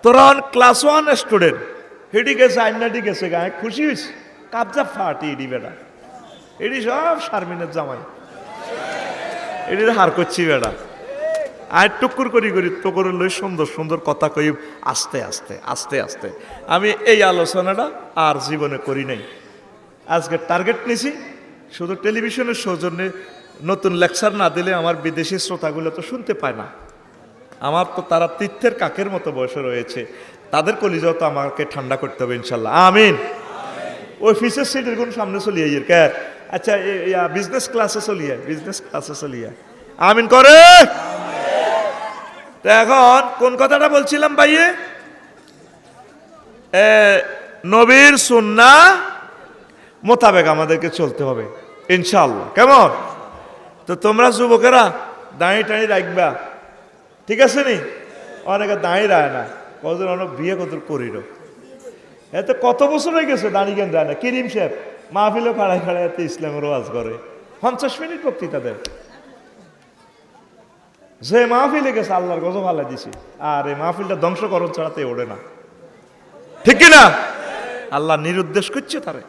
তোরা ক্লাস 1 স্টুডেন্ট হেডি গেছে আইনাটি গেছে গায়ে খুশি হয়েছে কাবজা ফাটি এডি বেড়া, এডি সব শারমিনের জামাই, এটির হার করছি বেড়া। আর টুকুর করি করি টুকুর লই সুন্দর সুন্দর কথা কই আস্তে আস্তে আস্তে আস্তে। আমি এই আলোচনাটা আর জীবনে করি নাই। আজকে টার্গেট নিছি শুধু টেলিভিশনের সৌজন্যে নতুন লেকচার না দিলে আমার বিদেশি শ্রোতাগুলো তো শুনতে পায় না। আমার তো তারা তীর্থের কাকের মতো বয়সে রয়েছে, তাদের কলিজাও তো আমাকে ঠান্ডা করতে হবে ইনশাল্লাহ, আমিন। ওই ফিসের সিটের কোন সামনে চলিয়ে ক্যার, আচ্ছা বিজনেস ক্লাসে চলিয়ে, বিজনেস ক্লাসে চলিয়ে আমিন করে। তো এখন কোন কথাটা বলছিলাম ভাইয়ে? নবীর সুন্নাহ মোতাবেক আমাদেরকে চলতে হবে ইনশাআল্লাহ, কেমন? তো তোমরা যুবকেরা দাঁড়িয়ে টাঁড়িয়ে রাখবা, ঠিক আছে নি? অনেকে দাঁড়িয়ে রায় না, কতজন অনেক বিয়ে কত করিল, এতে কত বছর হয়ে গেছে দাঁড়িয়ে জ্ঞান যায় না। কিরিম সাহেব মাহফিলও খাড়ায় খাড়ায় এতে ইসলামের ওয়াজ করে, 50 মিনিট বক্তৃতা দেয়। যে মাহফিলে গেছে আল্লাহর গজব হালা দিছে, আর এই মাহফিলটা ধ্বংসকরণ ছাড়াতে ওঠে না, ঠিক কিনা? আল্লাহ নিরুদ্দেশ করছে তারে।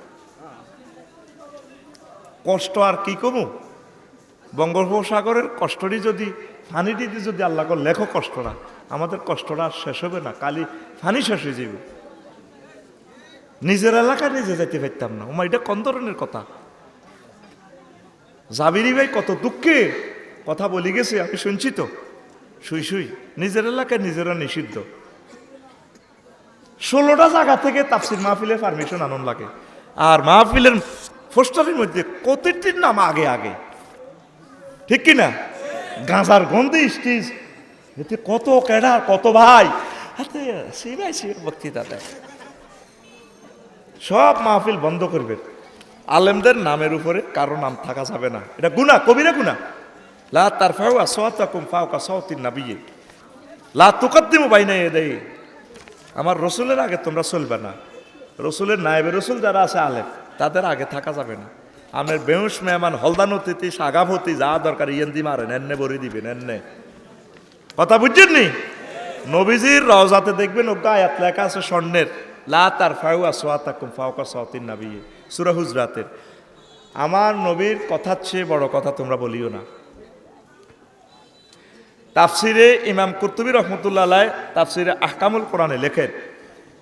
কষ্ট আর কি কমু? বঙ্গোপসাগরের কষ্টটি যদি ফানিটিতে যদি আল্লাহ লেখো কষ্টটা, আমাদের কষ্টটা আর শেষ হবে না, কালি ফানি শেষ হয়ে যাবে। নিজের এলাকায় নিজে যাইতে পারতাম না, ওমা এটা কোন ধরনের কথা? জাবিরি ভাই কত দুঃখে কথা বলি গেছে, আমি শুনছি তো শুই শুই। নিজের এলাকায় নিজেরা নিষিদ্ধ। 16টা জায়গা থেকে তাফসির মাহফিলের পারমিশন আনন্দ লাগে, আর মাহফিলের পোস্টারের মধ্যে কতটির নাম আগে আগে, ঠিক কিনা? গাঁজার গন্ধে স্টিজ, এতে কত ক্যাডার কত ভাই হাতে সিবাই সিবাই বক্তৃতা দেয়। সব মাহফিল বন্ধ করবে। আলেমদের নামের উপরে কারো নাম থাকা যাবে না, এটা গুনাহ, কবিরা গুনাহ। লা তারফাউ আসওয়াতাকুম ফাওকা সাওতিন নাবিয়্যি লা তুকদ্দিমু বাইনা ইয়াদাইহি। আমার রসুলের আগে তোমরা চলবে না। রসুলের নায়েবে রসুল যারা আছে আলেম, তাদের আগে থাকা যাবে না। আমার বেহুশ মেহমান হলদান অতিথি সাগাভতি যা দরকার ইয়েন্দি মারেন, এন্নে বরি দিবেন, এন্নে কথা বুঝছেন নি? নবীজির রওজাতে দেখবেন ওগা আয়াত লেখা আছে স্বর্ণের, লা তারফাউ আসওয়াতাকুম ফাওকা সাওতিন নাবিয়্যি, সূরা হুজরাতের। আমার নবীর কথার চেয়ে বড় কথা তোমরা বলিও না। তাফসিরে ইমাম কুরতুবী রহমতুল্লাহ আলাইহি তাফসিরে আহকামুল কোরআনে লেখেন,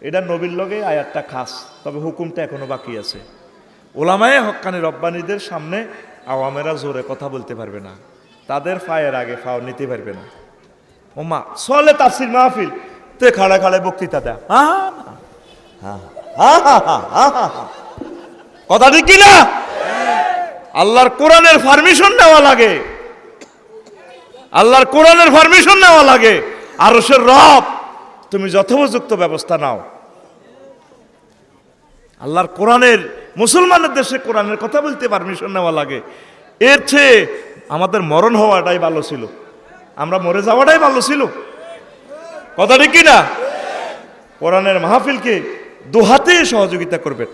এটা নবীর লগে আয়াতটা খাস, তবে হুকুমটা এখনো বাকি আছে। ওলামায়ে হক্কানি রব্বানীদের সামনে আওয়ামেরা জোরে কথা বলতে পারবে না, তাদের ফায়ের আগে ফাও নিতে পারবে না। ওমা চলে তাফসির মাহফিল, তে খাড়া খাড়া বক্তৃতা দেয়, কথা ঠিক কিনা? আল্লাহর কোরআনের পারমিশন নেওয়া লাগে, আল্লাহর কোরআনের পারমিশন নেওয়া লাগে। আরশের রব তুমি যথোপযুক্ত ব্যবস্থা নাও। আল্লাহর কোরআনের, মুসলমানের দেশে কোরআনের কথা বলতে পারমিশন নেওয়া লাগে। এর চেয়ে আমাদের মরণ হওয়াটাই ভালো ছিল, আমরা মরে যাওয়াটাই ভালো ছিল, কথা ঠিক কিনা? কোরআনের মাহফিলকে দুহাতে সহযোগিতা করবেন,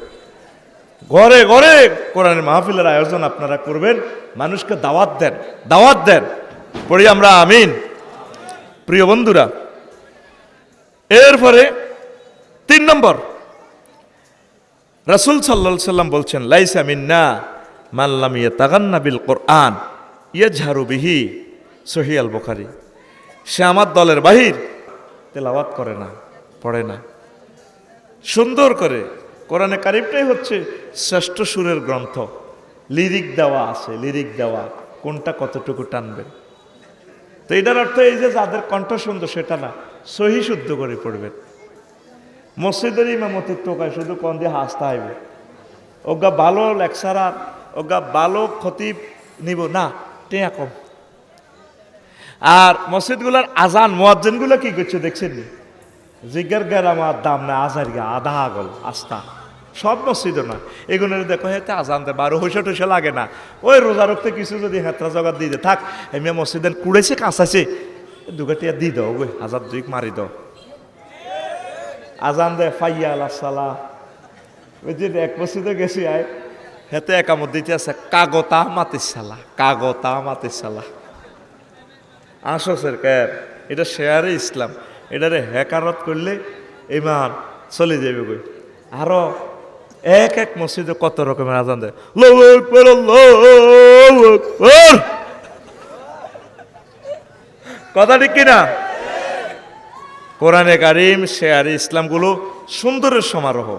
ঘরে ঘরে কোরআনের মাহফিলের আয়োজন আপনারা করবেন, মানুষকে দাওয়াত দেন, দাওয়াত দেন। পড়ি আমরা আমিন। প্রিয় বন্ধুরা, এরপরে 3 নম্বর, রাসূল সাল্লাল্লাহু আলাইহি সাল্লাম বলছেন, লাইসা মিন্না মান লাম ইয়াতাগান্না বিল কোরআন ইয়াজহারু বিহি, সহিহ আল বুখারী। সে আমার দলের বাহির তেলাওয়াত করে না, পড়ে না সুন্দর করে। কোরআনে কারিমটাই হচ্ছে শ্রেষ্ঠ সুরের গ্রন্থ, লিরিক দেওয়া আছে, লিরিক দেওয়া, কোনটা কতটুকু টানবেন। তো এটার অর্থ এই যে যাদের কণ্ঠ সুন্দর সেটা না, সহি শুদ্ধ করে পড়বেন। মসজিদের ইমামতির টোকায় শুধু কোন দিয়ে হাসতে হইবে, ওগা ভালো লেকচারার, ওগা ভালো খতিব নিব না, টেয়া কম। আর মসজিদগুলোর আজান মুয়াজ্জিনগুলো কি করছে দেখছেন নি? জিজ্ঞার গার আমার দাম না আজার গা আধা আগল আস্থা সব মসজিদও না এগুলোর দেখো হেতে আজান দেয় 12 টুসে লাগে না ওই রোজা রক্তে কিছু যদি হেতরা জগাত দিয়ে থাক এমনি মসজিদের কুড়েছে কাঁচাছে দুগাটিয়া দি দাও ওই হাজার দুইক মারি দাও আজান দেয় ফাইয়া আল্লাহ সালা ওই যে এক মসজিদে গেছি আয় হেতে একামত দিতে আছে কাগতা মাতিসালা কাগতা মাতিসালা আসো স্যার ক্যার এটা শেয়ারে ইসলাম এটারে হ্যাকারত করলে ইমান চলে যাবে কই আরো এক এক মসজিদে কত রকমের আজান দেয় আল্লাহু আকবার আল্লাহু আকবার কথা ঠিক কিনা কোরআনে কারিম শেয়ারে ইসলামগুলো সুন্দরের সমারোহ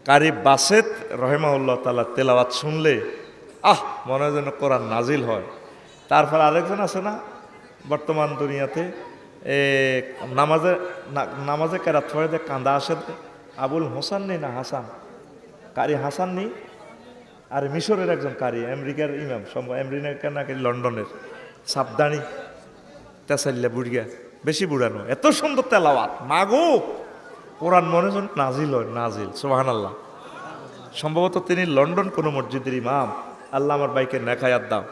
কারি বাসেত রহিমাহুল্লাহ তাআলা তেলাওয়াত শুনলে মনে হয় যেন কোরআন নাজিল হয় তারপর আরেকজন আছে না বর্তমান দুনিয়াতে নামাজে কেরাত পড়ে যে কান্দা আসে আবুল হোসেন নেই না হাসান কারি হাসান নেই আর মিশরের একজন কারি আমেরিকার ইমাম আমেরিকার নাকি লন্ডনের সাবধানী তেসাল্লা বুড়িয়া বেশি বুড়ানো এত সুন্দর তেলাওয়াত মাগো কোরআন মনে হয় নাজিল হয় নাজিল সুবহানাল্লাহ সম্ভবত তিনি লন্ডন কোনো মসজিদের ইমাম আল্লাহ আমার বাইকে নেখায়াত দাও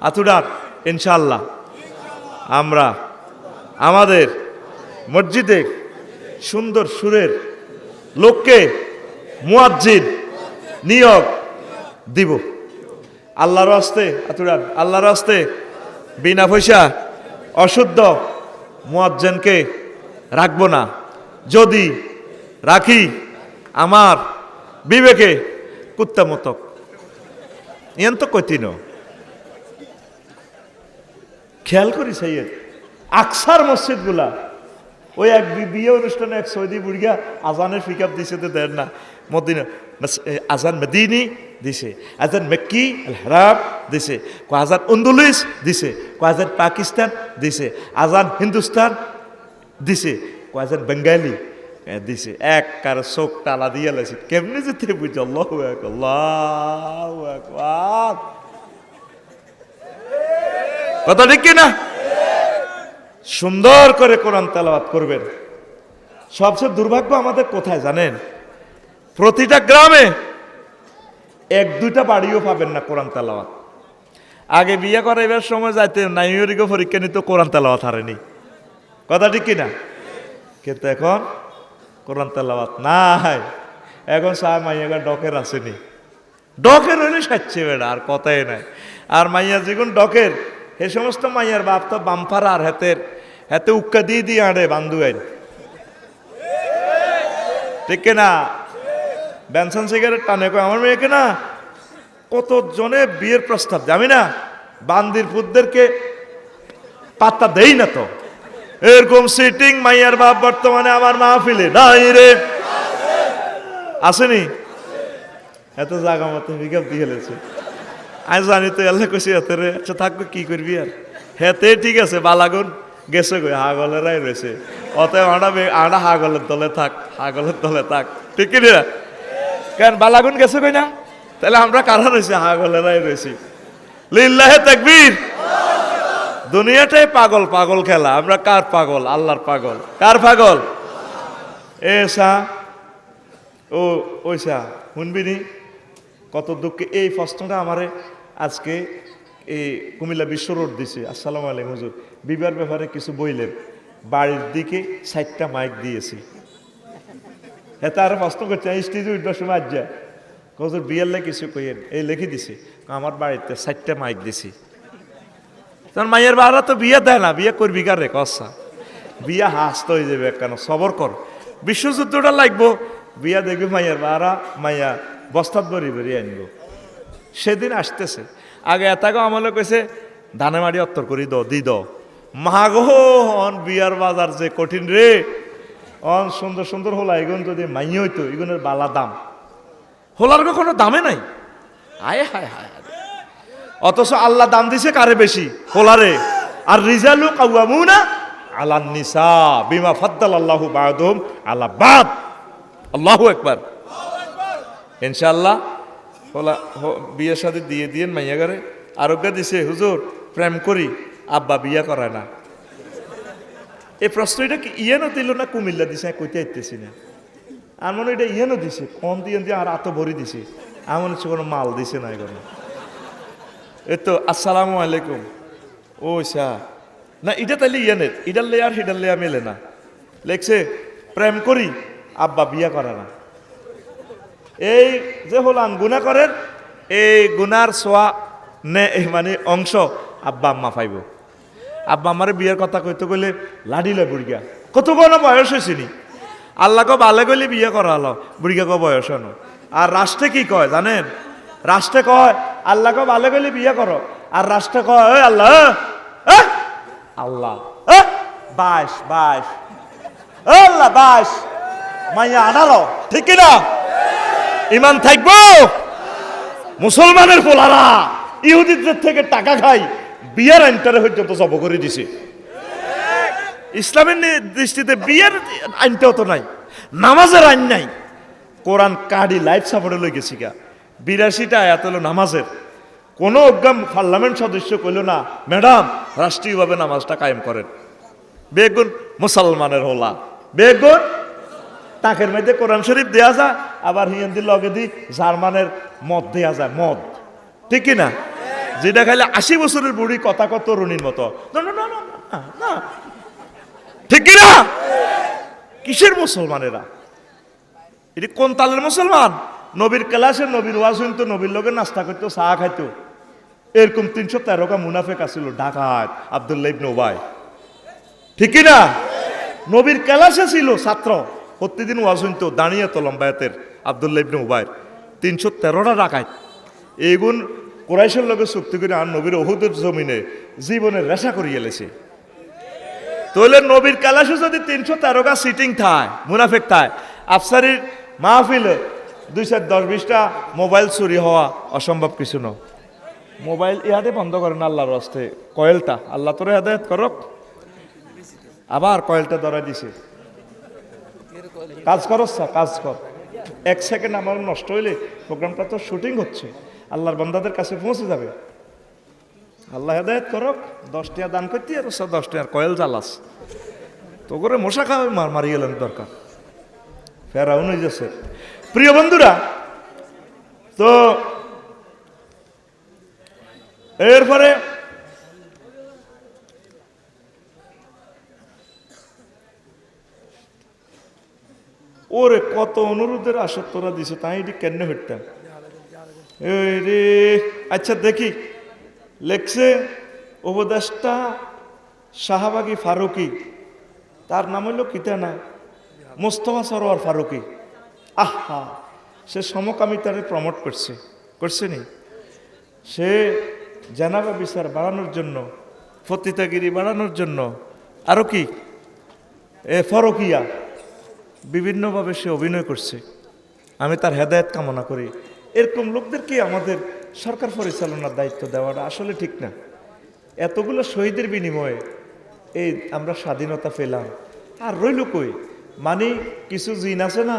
আতুডার ইনশাআল্লাহ আমরা আমাদের মসজিদে সুন্দর সুরের লোককে মুয়াজ্জিন নিয়োগ দিব আল্লাহর হস্তে আতুরান আল্লাহর হস্তে বিনা পয়সা অশুদ্ধ মুয়াজ্জিনকে রাখবো না যদি রাখি আমার বিবেকে কুত্তা মতক এন তো কঠিন খেয়াল করি সাইয়েদ আকসার মসজিদগুলা ওই এক বিয়ে অনুষ্ঠানে এক সৌদি বুড়িয়া আজানের পিক আপ দিছে তো দেন না মদিনা আজান মেদিনী দিছে আজান মেক্কি আল হারাম দিছে কো আজান আন্দলুস দিছে কো আজান পাকিস্তান দিছে আজান হিন্দুস্তান দিছে কো আজান বেঙ্গালি দিছে এক কার চোখ টালা দিয়ে লাইছে কেমনে যেতে বুঝ আল্লাহু আকবার আল্লাহু আকবার কথা ঠিক কিনা সুন্দর করে কোরআন তেলাওয়াত করবেন সবচেয়ে দুর্ভাগ্য আমাদের কোথায় জানেন প্রতিটা গ্রামে এক দুইটা বাড়িও পাবেন না কোরআন তেলাওয়াত আগে বিয়ে করাইবার সময় যাইতে নাইমেরিকে পরীক্ষা নিত কোরআন তেলাওয়াত হারেনি কথা ঠিক কিনা কিন্তু এখন কোরআন তেলাওয়াত নাই এখন সাহেব মাইয়াগা ডকের আসেনি ডকের হইলে সাচ্ছে বেড়া আর কথাই নাই আর মাইয়া যেগুন ডকের এই সমস্ত মাইয়ার বাপ তো বাম্পার আর হাতে উক্কা দিয়ে আড়ে বান্ধু আইন ঠিক না বেনসন সিগারেট টানে কয় আমার মেয়েকে না কত জনে বিয়ের প্রস্তাব জানি না বান্দির পুতদেরকে পাত্তা দেই না তো এরকম সিটিং মাইয়ার বাপ বর্তমানে আমার মাহফিলে নাই রে আসেনি এত জায়গা মতো পিকআপ দিয়ে গেছে আমি জানি তো এলে কইছি হাতে রে আচ্ছা থাকবে কি করবি আর হেতে ঠিক আছে বালাগুন গেছে কই হাগলেরাই রয়েছে অতএব আড়া হাগলের দলে থাক হাগলের দলে থাক ঠিক কি না কেন বালাগুন গেছে কই না তাহলে আমরা কারা রয়েছি হাগলেরাই রয়েছি লিল্লাহে তাকবীর দুনিয়াটাই পাগল পাগল খেলা আমরা কার পাগল আল্লাহর পাগল কার পাগল এসা ও ওইসা শুনবিনি কত দুঃখে এই প্রশ্নটা আমারে আজকে এই কুমিল্লা বিশ্ব রোড দিছে আসসালামু আলাইকুম হুজুর বিবার ব্যাপারে কিছু বইলেন বাড়ির দিকে 60টা মাইক দিয়েছি হ্যাঁ তার প্রশ্ন করছে স্টেজে উঠবার সময় আজ যা হুজুর বিয়ারলে কিছু কইেন এই লিখে দিছে আমার বাড়িতে 60টা মাইক দিছি তোর মাইয়ের বাড়া তো বিয়ে দেয় না বিয়ে করবি কার রে কসা বিয়া হাসতে হয়ে যাবে কেন সবর কর বিশ্বযুদ্ধটা লাগবো বিয়া দেখবি মাইয়ের বাড়া মাইয়া বস্তাত বরি বেরিয়ে আনবো সেদিন আসতেছে আগে এতাকে আমলে কইছে ধানে মাড়ি অত্তর করি দি মাগো হন বিয়ার বাজার যে কঠিন রে অন সুন্দর সুন্দর হোলা এগুন যদি মাইয়ে হইতো এগুনের বালা দাম হোলার কোনো দামে নাই আয় হায় হায় অথচ আল্লাহ দাম দিছে কারে বেশি হোলারে আর রিজালু কাওয়ামুনা আলান নিসা বিমা ফাদ্দালাল্লাহু বা'দুহুম আলা বাদ আল্লাহু আকবার ইনশাআল্লাহ হোলা বিয়ে শাদী দিয়ে দিয়েন মাইয়া ঘরে আরোগ্য দিছে হুজুর প্রেম করি আব্বা বিয়া করায় না। এই প্রশ্ন এটা কি ইয়েনও দিল না কুমিল্লা দিছে, কইতে আইতেছি না। আর মনে হয় এটা ইয়েনও দিছে, কম দিয়ে দিয়ে আর আত ভরি দিছে, এমন হচ্ছে কোনো মাল দিছে না এখন। এই তো আসসালামু আলাইকুম, ও সা না এটা তাইলে ইয়েনের, ইডার লে আর হিডার লেয়া মেলে না। লেখছে প্রেম করি, আব্বা বিয়া করে না। এই যে হলাম গুনাহ করেন, এই গুনার সোয়া নে মানে অংশ আব্বা আম্মা পাইব। আব্বা আমারে বিয়ের কথা কইতে গেলে লাডিলে বুড়িয়া, কত কোনো বয়স হয়েছিনি, আল্লাহকে বালে গেলে বিয়ে করা হলো, বুড়িয়াকে বয়স হনো। আর রাষ্ট্রে কি কয় জানেন? রাষ্ট্রে কয় আল্লাহকে বালে গেলে বিয়ে করো, আর রাষ্ট্রে কয় ওই আল্লাহ আল্লাহ 22 22 আল্লাহ 22 মাইয়া 18, ঠিক কিনা? ইমান থাকবো? মুসলমানের পোলারা ইহুদিদের থেকে টাকা খাই, বিয়ার আইনটারে পর্যন্ত জব করে দিছে। ইসলামের দৃষ্টিতে বিয়ের আইনটাও তো নাই, নামাজের আইন নাই। কোরআন কার্ডি লাইফ সাপোর্টে লই গেছি গা, 82টা আয়াত হলো নামাজের। কোনো অজ্ঞান পার্লামেন্ট সদস্য কইল না ম্যাডাম রাষ্ট্রীয়ভাবে নামাজটা কায়েম করেন। বেগুন মুসলমানের হলা, বেগুন তাকের মধ্যে কোরআন শরীফ দেয়া যায়, আবার হিন্দির লগে দি জার্মানের মদ দেয়া যায়, মদ, ঠিক কিনা? যেটা খাইলে 80 বছরের বুড়ি কথা কত তরুণীর মতো, না ঠিক কিনা? কিসের মুসলমানেরা? এটি কোন তালের মুসলমান? নবীর ক্লাসে নবীর ওয়াজ শুনতো, নবীর লগে নাস্তা করতো, চা খাইতো। এরকম 313টা মুনাফেক আছিল ঢাকায়, আব্দুল্লাহ ইবনে উবাই, ঠিক কিনা? নবীর ক্লাসে ছিল ছাত্র, প্রতিদিন ওয়াজ শুনতো, দাঁড়িয়ে তো লম্বায়াতের আব্দুল্লাহ ইবনে উবাই। 313টা ডাকাত এইগুন কোরাইশের লগে চুক্তি করে আর নবীর ওহুদের জমিনে জীবনের রেশা করিয়ে এলেছে। তাহলে নবীর ক্লাসে যদি 313টা সিটিং থায়, মুনাফেক থায়, আফসারির মাহফিলে 210-20টা মোবাইল চুরি হওয়া অসম্ভব কিছু নয়। মোবাইল ইহাতে বন্ধ করেন আল্লাহর রাস্তে, কয়েলটা আল্লাহ তোরে হেদায়েত করক। আবার কয়েলটা ধরা দিছে, কাজ করস, কাজ কর। 1 সেকেন্ড আমার নষ্ট হইলে প্রোগ্রামটা তো শুটিং হচ্ছে, আল্লাহর বান্দাদের কাছে পৌঁছে যাবে। আল্লাহ হেদায়েত করক। 10 টাকা দান করতে আর 10 টাকার কয়েল জ্বালাস, তো করে মশা খাওয়া মারি গেলেন দরকার, ফেরাউন হয়ে যাচ্ছে। প্রিয় বন্ধুরা, তো এরপরে ওরে কত অনুরোধের আসর তোরা দিছে, তাই এটি কেন হইতাম রে। আচ্ছা দেখি, লেখছে উপদেষ্টা শাহবাগী ফারুকি, তার নাম হইল কিতা না, মোস্তফা সরোয়ার ফারুকি। আহা, সে সমকামিতারে প্রমোট করছে নি। সে জানাবা বিচার বাড়ানোর জন্য, ফতিতাগিরি বাড়ানোর জন্য, আরো কি ফরকিয়া বিভিন্নভাবে সে অভিনয় করছে। আমি তার হেদায়েত কামনা করি। এরকম লোকদেরকে আমাদের সরকার পরিচালনার দায়িত্ব দেওয়াটা আসলে ঠিক না। এতগুলো শহীদের বিনিময়ে এই আমরা স্বাধীনতা পেলাম, আর রইল কই? মানে কিছু জিন আছে না,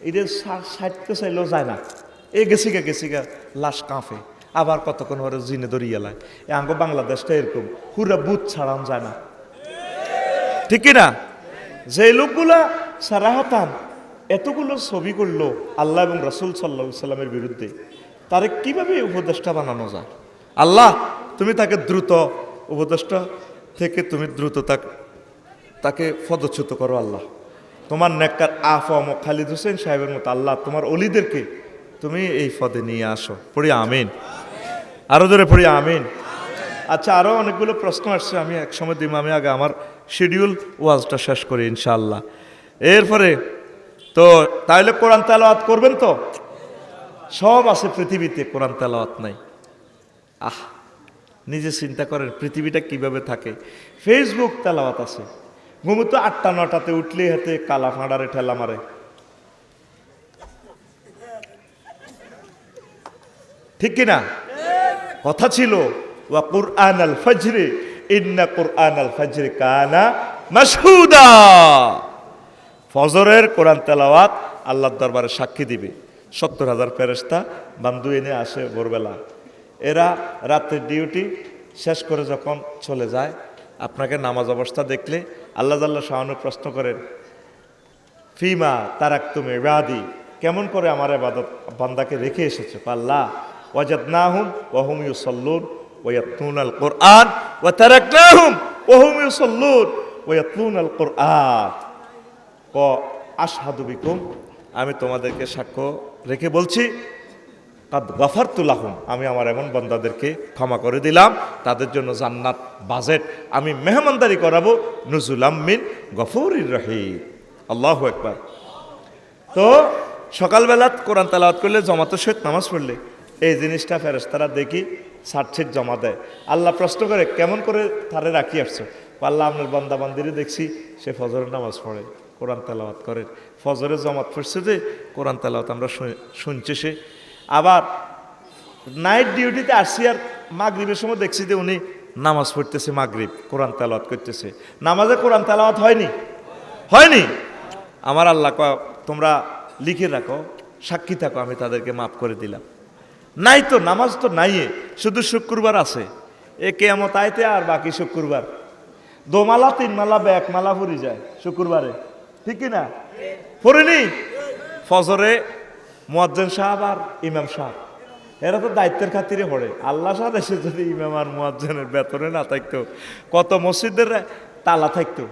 এদের সাইটতে চাইলেও যায় না, এ গেছিগা লাশ কাঁপে, আবার কতক্ষণ পরে জিনে ধরিয়ে লায়। আঙ্গ বাংলাদেশটা এরকম, পুরা বুথ ছাড়ান যায় না, ঠিক কিনা? যে লোকগুলা সারাহাতান এতগুলো ছবি করলো আল্লাহ এবং রাসূল সাল্লাল্লাহু আলাইহি সাল্লামের বিরুদ্ধে, তারে কিভাবে উপদেষ্টা বানানো যায়? আল্লাহ তুমি তাকে দ্রুত উপদেষ্টা থেকে তুমি দ্রুত তাকে পদচ্যুত করো। আল্লাহ তোমার নেককার আফম খালিদ হোসেন সাহেবের মতো আল্লাহ তোমার অলিদেরকে তুমি এই পদে নিয়ে আসো। পড়ি আমিন, আরো জোরে পড়ি আমিন। আচ্ছা, আরো অনেকগুলো প্রশ্ন আসছে, আমি এক সময় দিব, আমি আগে আমার শিডিউল ওয়াজটা শেষ করি ইনশাআল্লাহ। এরপরে তো তাহলে কোরআন তেলাওয়াত করবেন তো? সব আছে পৃথিবীতে, কোরআন তেলাওয়াত নাই। নিজে চিন্তা করেন পৃথিবীটা কিভাবে থাকে। ফেসবুক তেলাওয়াত আছে, ঘুমতো 8টা-9টাতে উঠলে হাতে কালা ফাঁড়ারে ঠেলা মারে, ঠিক কিনা? কথা ছিল ওয়া কুরআনাল ফাজরি ইন্না কুরআনাল ফাজরি কানা মাশহুদা। ফজরের কোরআন তেলাওয়াত আল্লাহর দরবারে সাক্ষী দিবে। 70,000 ফেরেশতা বান্দু এনে আসে ভোরবেলা, এরা রাতের ডিউটি শেষ করে যখন চলে যায়, আপনাকে নামাজ অবস্থা দেখলে আল্লাহ জাল্লা শাহানু প্রশ্ন করেন, ফিমা তারাকতুম ইবাদি, কেমন করে আমার ইবাদত বান্দাকে রেখে এসেছো? আল্লাহ ওয়াজাদনাহুম ওয়া হুম ইউসাল্লুন ওয়া ইয়াতলুনাল কুরআন ওয়া তারাকনাহুম ওয়া হুম ইউসাল্লুন ওয়া ইয়াতলুনাল কুরআন। আশহাদু বিকুম, আমি তোমাদেরকে সাক্ষ্য রেখে বলছি, কাদ গাফারতু লাহুম, আমি আমার এমন বান্দাদেরকে ক্ষমা করে দিলাম, তাদের জন্য জান্নাত বাজেট আমি মেহমানদারি করাবো, নুজুলাম মিন গফুরির রহিম। আল্লাহু আকবার। তো সকালবেলা কোরআন তেলাওয়াত করলে, জমাতের সহিত নামাজ পড়লে এই জিনিসটা ফেরেশতারা দেখি সার্টশিট জমা দেয়। আল্লাহ প্রশ্ন করে, কেমন করে তারে রাখি আসছো? আল্লাহ আপনার বান্দা বান্দিরে দেখছি সে ফজরের নামাজ পড়ে, কোরআন তেলাওয়াত করে, ফজরে জমাত পড়ছে যে কোরআন তেলাওয়াত আমরা শুনছি। সে আবার নাইট ডিউটিতে আসছি, আর মাগরিবের সময় দেখছি যে উনি নামাজ পড়তেছে, মাগরিব কোরআন তেলাওয়াত করতেছে। নামাজে কোরআন তেলাওয়াত হয়নি। আমার আল্লাহ তোমরা লিখে রাখো, সাক্ষী থাকো, আমি তাদেরকে মাফ করে দিলাম। নাই তো, নামাজ তো নাই, শুধু শুক্রবার আছে, এ কিয়ামত আইতে আর বাকি শুক্রবার দোমালা তিনমালা ব্যাক মালা ফুরি যায় শুক্রবারে, ঠিক কিনা? ফুরিনি ফজরে মুয়াজ্জিন সাহেব আর ইমাম সাহেব, এরা তো দায়িত্বের খাতিরে পড়ে। আল্লাহ সাহেব এসে যদি ইমাম আর মুয়াজ্জিনের বেতনে না থাকতো, কত মসজিদের তালা থাকতো,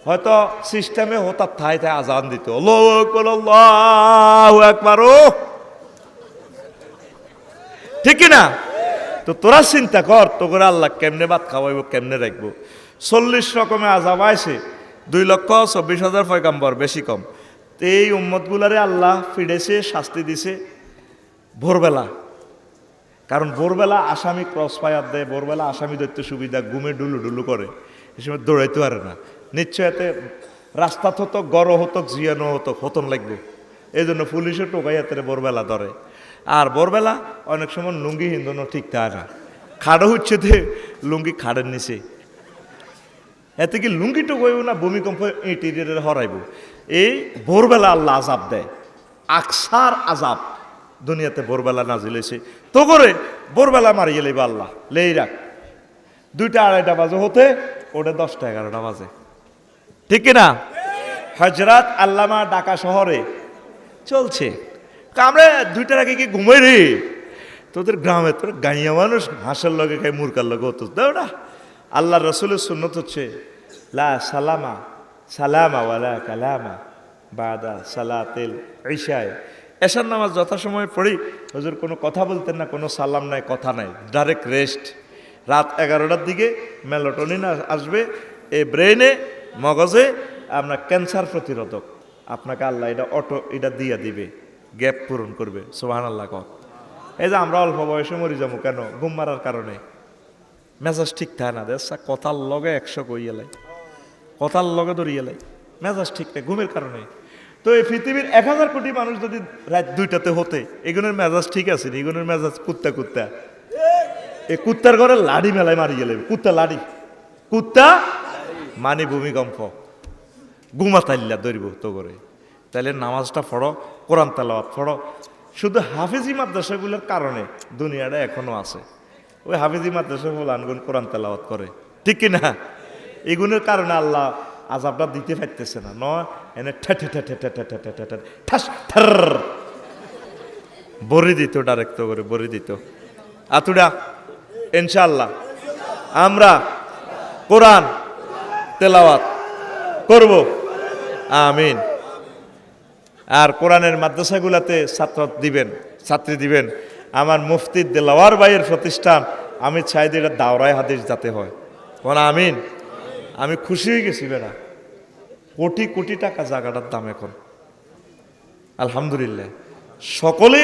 হয়তো সিস্টেমে হঠাৎ থাই আজান দিত, আল্লাহু আকবার, ঠিক না? তো তোরা চিন্তা কর, তো করে আল্লাহ কেমনে ভাত খাওয়াইব, কেমনে রাখবো? 40 রকমের আযাব আইছে, 2,24,000 পয়গাম্বর, বেশি কম। তো এই উম্মতগুলারে আল্লাহ ফিরেছে, শাস্তি দিছে ভোরবেলা। কারণ ভোরবেলা আসামি ক্রস ফায়ার দেয়, ভোরবেলা আসামি ধরতে সুবিধা, ঘুমে ডুলু করে, এ সময় দৌড়াইতে পারে না। নিশ্চয় এতে রাস্তা হতো, গড় হতো, জিয়ানো হতো, হতন লাগবে। এই জন্য পুলিশও টোকাই হাতে ভোরবেলা ধরে। আর ভোরবেলা অনেক সময় লুঙ্গি হিন্দনও ঠিক থাকে না, খাড়ো হচ্ছে যে লুঙ্গি খাড়ের নিচে, এতে কি লুঙ্গি টোকাইব না ভূমিকম্প ইন্টিরিয়ারে হরাইব। এই ভোরবেলা আল্লাহ আজাব দেয়, আকসার আজাব দুনিয়াতে ভোরবেলা নাজিল হয়েছে। তো করে ভোরবেলা মারিয়ে লইব আল্লাহ, লেই রাখ 2টা-2:30 বাজে হতে, ওটা 10টা-11টা বাজে, ঠিক কিনা? হজরত আল্লামা ঢাকা শহরে চলছে, আমরা 2টার আগে কি ঘুমাই রে? তোদের গ্রামে তোর গাইয়া মানুষ হাঁসের লগে খাই, মুরকার লগে হতো না। আল্লাহ রসুলের সুন্নত হচ্ছে লা সালামা সালামা ওয়ালা কালামা বাদা সালাতিল ইশায়। এশার নামাজ যথাসময়ে পড়ি, হুজুর কোনো কথা বলতেন না, কোনো সালাম নাই, কথা নাই, ডাইরেক্ট রেস্ট। রাত 11টার দিকে মেলাটোনিন আসবে এই ব্রেনে, মগজে, আপনার ক্যান্সার প্রতিরোধক, আপনাকে আল্লাহ এটা এটা দিয়ে দিবে, গ্যাপ পূরণ করবে। সুবহানাল্লাহ। এই যে আমরা অল্প বয়সে মরি যাবো কেন? ঘুম মারার কারণে। মেজাজ ঠিক থাকে না, দেখ কথার লগে 100 কইয়া লাই, কথার লগে ধরিয়া লাই, মেজাজ ঠিক নেই ঘুমের কারণে। তো এই পৃথিবীর 1000 কোটি মানুষ যদি রাত 2টাতে হতে, এগুলোর মেজাজ ঠিক আছে, এগুলোর মেজাজ কুত্তা এই কুত্তার ঘরে লাড়ি মেলায় মারিয়ে লেবে, কুত্তা মানে ভূমিকম্প, ঘুমাতাইল্লা ধরব তো করে। তাহলে নামাজটা পড়ো, কোরআন তেলাওয়াত পড়ো। শুধু হাফেজি মাদ্রাসাগুলোর কারণে দুনিয়াটা এখনো আছে, ওই হাফেজি মাদ্রাসা বলে আনগুন কোরআন তেলাওয়াত করে, ঠিক কিনা? এগুলোর কারণে আল্লাহ আযাবটা দিতে পারতেছে না। নয় এনে ঠাস ঠার বরি দিত, ডাইরেক্ট করে বরি দিত। আতুডা ইনশাআল্লাহ আমরা কোরআন তেলাওয়াত করব, আমিন। আর কোরআনের মাদ্রাসাগুলোতে ছাত্রী দিবেন। আমার মুফতি দেলাওয়ার ভাইয়ের প্রতিষ্ঠান, আমি চাই যে এটা দাওরায় হাদিস যাতে হয়, কোন আমিন। আমি খুশি হয়ে গেছি বেড়া, কোটি কোটি টাকা জায়গাটার দাম এখন, আলহামদুলিল্লাহ। সকলে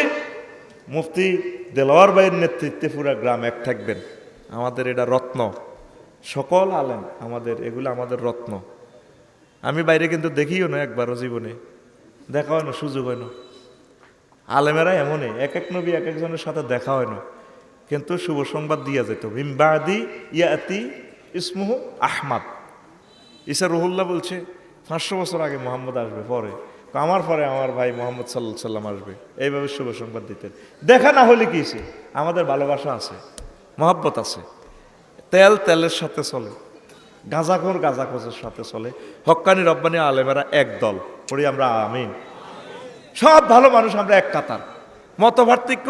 মুফতি দেলাওয়ার ভাইয়ের নেতৃত্বে পুরা গ্রাম এক থাকবেন। আমাদের এটা রত্ন, সকল আলেম আমাদের, এগুলো আমাদের রত্ন। আমি বাইরে কিন্তু দেখিও না, একবারও জীবনে দেখা হয় না, সুযোগ হয় না। আলেমেরা এমনই, এক নবী এক একজনের সাথে দেখা হয় না, কিন্তু শুভ সংবাদ দিয়া যেত। মিম্বাদি ইয়াতি ইসমুহু আহমদ। ঈসা রুহুল্লাহ বলছে 500 বছর আগে মোহাম্মদ আসবে, পরে আমার পরে আমার ভাই মোহাম্মদ সাল্লাল্লাহু আলাইহি সাল্লাম আসবে, এইভাবে শুভ সংবাদ দিতেন। দেখা না হলে কি, আমাদের ভালোবাসা আছে, মহব্বত আছে, তেল তেলের সাথে চলে, গাঁজাখোর গাঁজাখোরের সাথে চলে। হক্কানি রব্বানি আলেমেরা এক দল, পড়ি আমরা আমিন। সব ভালো মানুষ আমরা এক কাতার, মতপার্থক্য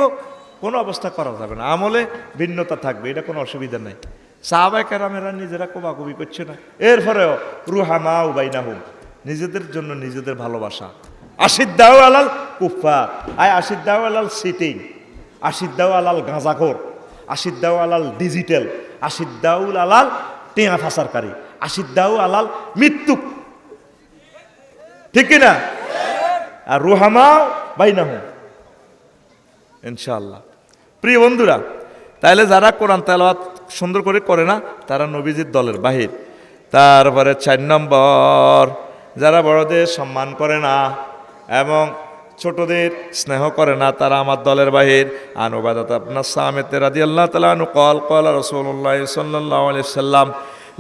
কোনো অবস্থা করা যাবে না, আমলে ভিন্নতা থাকবে, এটা কোনো অসুবিধা নেই। সাহাবায়ে কেরামেরা নিজেরা কোবাকুবি করছে না, এরপরেও রুহামা উবাইনাহুম, নিজেদের জন্য নিজেদের ভালোবাসা। আশিদ্দাউ আলাল কুফার, আশিদ্দাউ আলাল সিটিং, আশিদ্দাউ আলাল গাঁজাখোর, আশিদ্দাউ আলাল ডিজিটাল, আশিদ্দাউ আলাল টেঙা ফাঁসারকারী, আশিদ্দাউ আলাল মৃত্যুক, ঠিক কিনা? আর রুহামা বাইনাহুম, ইনশাআল্লাহ। প্রিয় বন্ধুরা, তাইলে যারা কোরআন তেলাওয়াত সুন্দর করে করে না তারা নবীজির দলের বাহির। তারপরে 4 নম্বর, যারা বড়দের সম্মান করে না এবং ছোটদের স্নেহ করে না তারা আমার দলের বাহির। আনুবাদাত আপনার সামেত রাদিয়াল্লাহু তাআলা আনহু قال قال رسول الله صلى الله عليه وسلم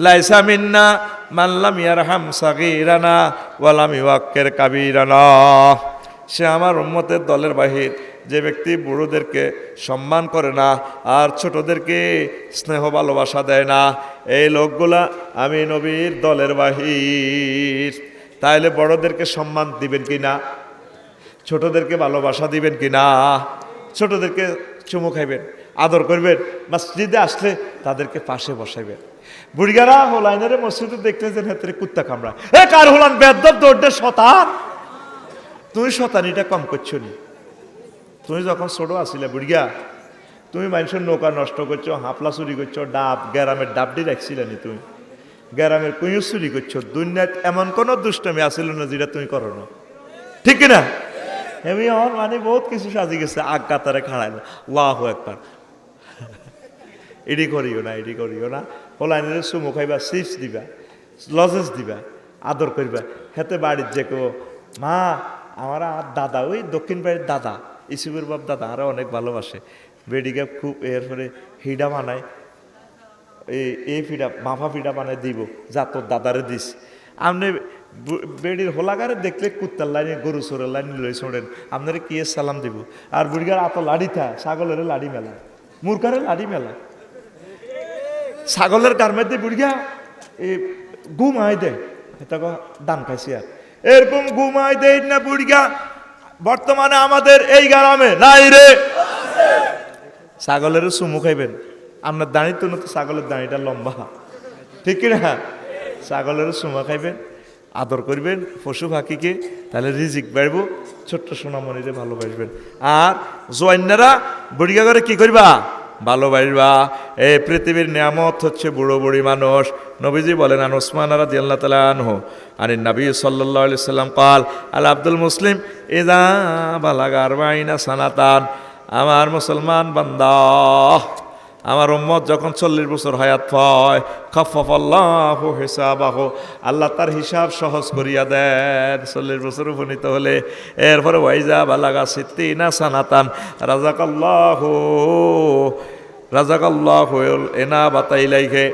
ليس منا من لم يرحم صغيرنا ولم يوقر كبيرنا। সে আমার উম্মতের দলের বাহির যে ব্যক্তি বুড়োদেরকে সম্মান করে না আর ছোটদেরকে স্নেহ ভালোবাসা দেয় না, এই লোকগুলা আমি নবীর দলের বাহির। তাইলে বড়দেরকে সম্মান দিবেন কি না? ছোটদেরকে ভালোবাসা দিবেন কি না? ছোটদেরকে চুমু খাইবেন, আদর করবেন, মসজিদে আসলে তাদেরকে পাশে বসাইবেন। বুড়িগারা হোলাইনারে মসজিদে দেখতে যেন হাতের কুত্তা কামড়া, এ কার হোলান বেদ্দর দৌড়ে শতান, তুমি শতানিটা কম করছো নি? তুমি যখন ছোট আসিলে বুড়িয়া, তুমি মানুষের নৌকা নষ্ট করছো, হাপলা চুরি করছো, ডাব গ্যারামের ডাবডি রাখছিলে নি? তুমি গ্যারামের কুঁয়ো চুরি করছো। দুনিয়াত এমন কোনো দুষ্টমি আসিল না যেটা তুমি করো না, ঠিক কিনা? এমনি আমার মানে বহুত কিছু সাজি গেছে, আগ কাতারে খাড়াই না, আল্লাহু আকবার। এডি করিও না, এডি করিও না। হোলাইনের চুমু খাইবা, চিপস দিবা, লজেস দিবা, আদর করবা। হেতে বাড়ির যে কেউ, মা আমার দাদা, ওই দক্ষিণ বাড়ির দাদা, ইসুবের বাপ দাদা আরও অনেক ভালোবাসে, বেডিকে খুব এরপরে হিডা বানায়, এই ফিডা মাফা ফিডা বানায় দিব, যা তোর দাদারে দিস। আপনি বেডির হোলাগারে দেখলে কুত্তার লাইনে গরু চোরের লাইনে লই ছোড়েন, আপনারা কি সালাম দিব? আর বুড়িগার আত লাড়ি থা, ছাগলের লাড়ি মেলা, মুরগারের লাড়ি মেলা, ছাগলের গার্মেন্ট দিয়ে বুড়িগা এই ঘুমাই দেয়, এটা দান খাইছি। আর এরকম ঘুমাই দেয় না বুড়িগা বর্তমানে আমাদের এই গ্রামে নাই রে। ছাগলেরও চুমু খাইবেন, আপনার দাঁড়ি তো ছাগলের দাঁড়িটা লম্বা, ঠিক কিনা? ছাগলেরও চুমা খাইবেন, আদর করবেন পশু পাখিকে, তাহলে রিজিক বাড়বো, ছোট্ট সোনামণিরে ভালোবাসবেন। আর জোয়ান্নারা বুড়িগা করে কি করবা? ভালোবাসবা। এই পৃথিবীর নিয়ামত হচ্ছে বুড়ো বুড়ি মানুষ। নবীজি বলেন, আন উসমান রাদিয়াল্লাহু তাআলা আনহু আনিন নবী সাল্লাল্লাহু আলাইহি সাল্লাম قال আল আব্দুল মুসলিম ইযা বালাগা 40 সানাতান, আমার মুসলমান বান্দা, আমার উম্মত যখন 40 বছর হায়াত পায়, খাফফাল্লাহু হিসাবাহু, আল্লাহ তার হিসাব সহজ করিয়া দেন 40 বছর উপনীত হলে। এরপরে ওয়াইজা বালাগা 60 সানাতান রাযাকাল্লাহু ইনাবাতা ইলাইহি,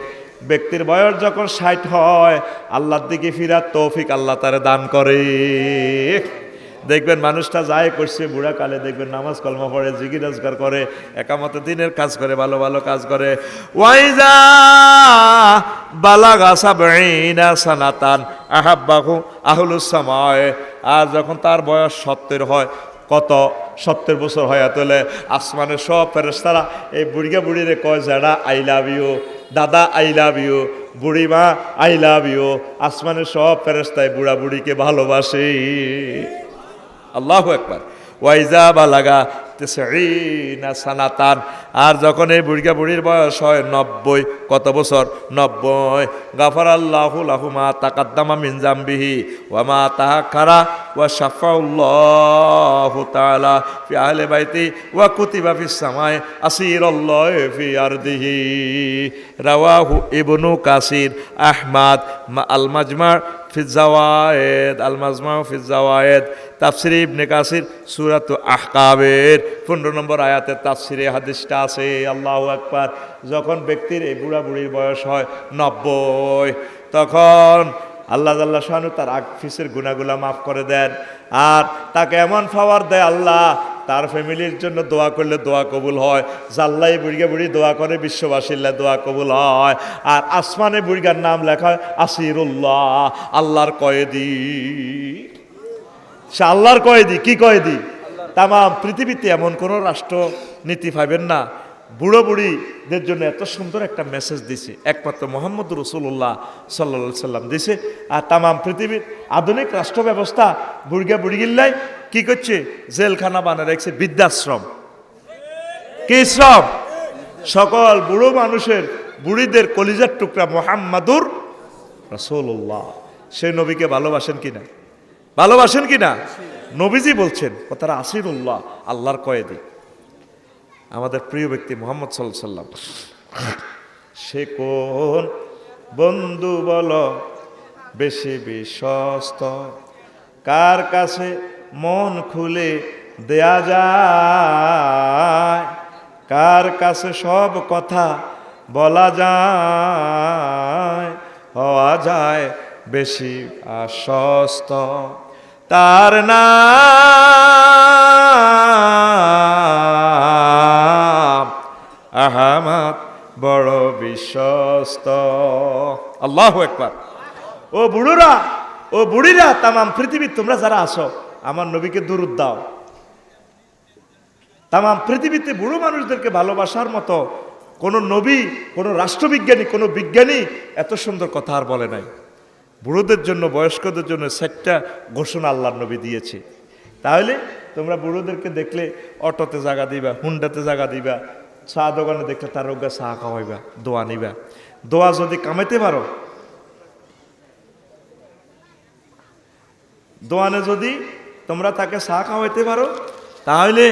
ব্যক্তির বয়স যখন 60 হয় আল্লাহর দিকে ফিরার তৌফিক আল্লাহ তারে দান করে। দেখবেন মানুষটা যায় করছে বুড়া কালে, দেখবেন নামাজ কলমা পড়ে, জিকির আজকার করে, একামতে দিনের কাজ করে, ভালো ভালো কাজ করে। ওয়াইজা বালাগা 70 সানাতান আহাব্বাহু আহলুস সামায়ে, আর যখন তার বয়স 70 হয়, কত 70 বছর হয় তোলে, আসমানের সব ফেরেশতারা এই বুড়িয়া বুড়িরে কয়, যারা আই লাভ ইউ, দাদা আই লাভ ইউ, বুড়িমা আই লাভ ইউ। আসমানের সব ফেরেশতায় বুড়া বুড়িকে ভালোবাসে। আল্লাহু আকবার। ওয়াইজা বালাগা 90 সানাতান, আর যখন এই বুড়িয়া বুড়ির বয়স হয় 90, কত বছর? 90। গাফারাল্লাহু লাহু মা তাকাদ্দামা মিন জামবিহি ওয়া মা তাআখারা ওয়া শাফাউল্লাহু তাআলা ফি আহলি বাইতি ওয়া কুতিবা ফিস সামায়ে আসীরাল্লাহি ফি আরদিহি। রাওয়াহু ইবনু কাসির, আহমদ, আল মাজমা ফি জাওয়ায়েদ, আল মাজমা ফি জাওয়ায়েদ, তাফসির ইবনে কাসির সূরাত আহকাবের 15 নম্বর আয়াতের তাফসিরে হাদিসটা আছে। আল্লাহু আকবার। যখন ব্যক্তির এই বুড়া বুড়ির বয়স হয় 90, তখন আল্লাহ জাল্লা শানু তার আগফিসের গুনাহগুলা মাফ করে দেন, আর তাকে এমন পাওয়ার দেয় আল্লাহ, তার ফ্যামিলির জন্য দোয়া করলে দোয়া কবুল হয়। জাল্লাই বুড়িগা বুড়ি দোয়া করে বিশ্ববাসীর দোয়া কবুল হয়। আর আসমানে বুড়িগার নাম লেখা হয় আসিরুল্লাহ, আল্লাহর কয়েদি। সে আল্লাহর কয়েদি। কি কয়েদি? তাম পৃথিবীতে এমন কোনো রাষ্ট্রনীতি পাবেন না বুড়ো বুড়িদের জন্য এত সুন্দর একটা মেসেজ দিছে, একমাত্র মোহাম্মদ রসুল্লাহ সাল্লা সাল্লাম দিছে। আর তাম পৃথিবীর আধুনিক রাষ্ট্র ব্যবস্থা বুড়িগা বুড়িগিল্লাই কি করছে? জেলখানা বানিয়ে রাখছে, বৃদ্ধাশ্রম। কি শ্রম? সকল বুড়ো মানুষের, বুড়িদের কলিজার টুকরা মোহাম্মদুর রাসূলুল্লাহ। সেই নবীকে ভালোবাসেন কিনা? ভালোবাসেন কিনা? নবীজি বলছেন ও তারা আসিরুল্লাহ, আল্লাহর কয়েদি। আমাদের প্রিয় ব্যক্তি মুহাম্মদ সাল্লাল্লাহু আলাইহি সাল্লাম, সে কোন বন্ধু বলো বেশি বিশ্বস্ত, কার কাছে মন খুলে দেয়া যায়, কার কাছে সব কথা বলা যায়, হওয়া যায় বেশি আশ্বস্ত। তার নাম আহমদ, বড় বিশ্বস্ত। আল্লাহু আকবার। ও বুড়োরা, ও বুড়িরা, তামাম পৃথিবীর তোমরা যারা আসো, আমার নবীকে দুরূদ দাও। তামাম পৃথিবীতে বুড়ো মানুষদেরকে ভালোবাসার মতো কোনো নবী, কোনো রাষ্ট্রবিজ্ঞানী, কোনো বিজ্ঞানী এত সুন্দর কথা আর বলে নাই। বুড়োদের জন্য, বয়স্কদের জন্য 4টা ঘোষণা আল্লাহর নবী দিয়েছে। তাহলে তোমরা বুড়োদেরকে দেখলে অটোতে জায়গা দিবা, হুন্ডাতে জায়গা দিবা, চা দোকানে দেখলে তার রোগা চা খাওয়াইবা, দোয়া নিবা। দোয়া যদি কামাইতে পারো, দোয়ানে যদি তোমরা তাকে চা খাওয়াইতে পারো, তাহলে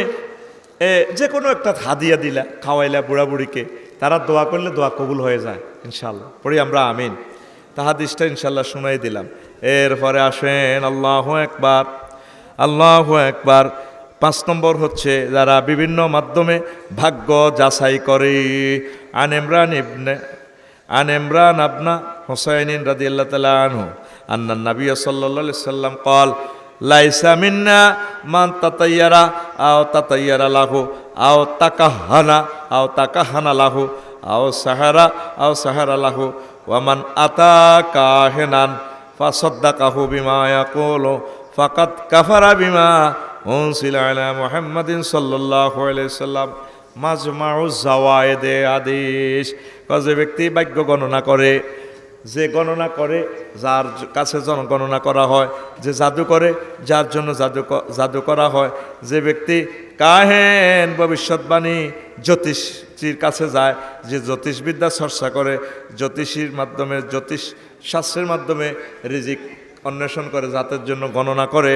যে কোনো একটা হাদিয়া দিলা, খাওয়াইলা বুড়া বুড়িকে, তারা দোয়া করলে দোয়া কবুল হয়ে যায় ইনশাল্লাহ। পড়ি আমরা আমিন। হাদিসটা ইনশাল্লাহ শুনাই দিলাম। এরপরে আসেন আল্লাহু আকবার, আল্লাহু আকবার। 5 নম্বর হচ্ছে যারা বিভিন্ন মাধ্যমে ভাগ্য যাচাই করে। আন ইমরান আবনা হুসাইনিন রাদিয়াল্লাহু তাআলা আনহু আন্না নবী সাল্লাল্লাহু আলাইহি সাল্লাম قال লাইসা মিন্না মান তাতাইয়ারা আও তাতাইয়ারা লাহু আও তাকাহানা লাহু আও সাহারা লাহু ওয়ামান আতা কাহিনান ফাসাদ্দাকাহু বিমা ইয়াকুলু ফাকাদ কাফারা বিমা উনসিলা আলা মুহাম্মাদিন সাল্লাল্লাহু আলাইহি সাল্লাম। মাজমাউ জাওয়ায়েদে হাদিস। যে ব্যক্তি ভাগ্য গণনা করে, যে গণনা করে, যার কাছে গণনা করা হয়, যে জাদু করে, যার জন্য জাদু করা হয়, যে ব্যক্তি কাহেন ভবিষ্যৎবাণী জ্যোতিষীর কাছে যায়, যে জ্যোতিষবিদ্যা চর্চা করে, জ্যোতিষীর মাধ্যমে, জ্যোতিষ শাস্ত্রের মাধ্যমে রিজিক অন্বেষণ করে, জাতের জন্য গণনা করে,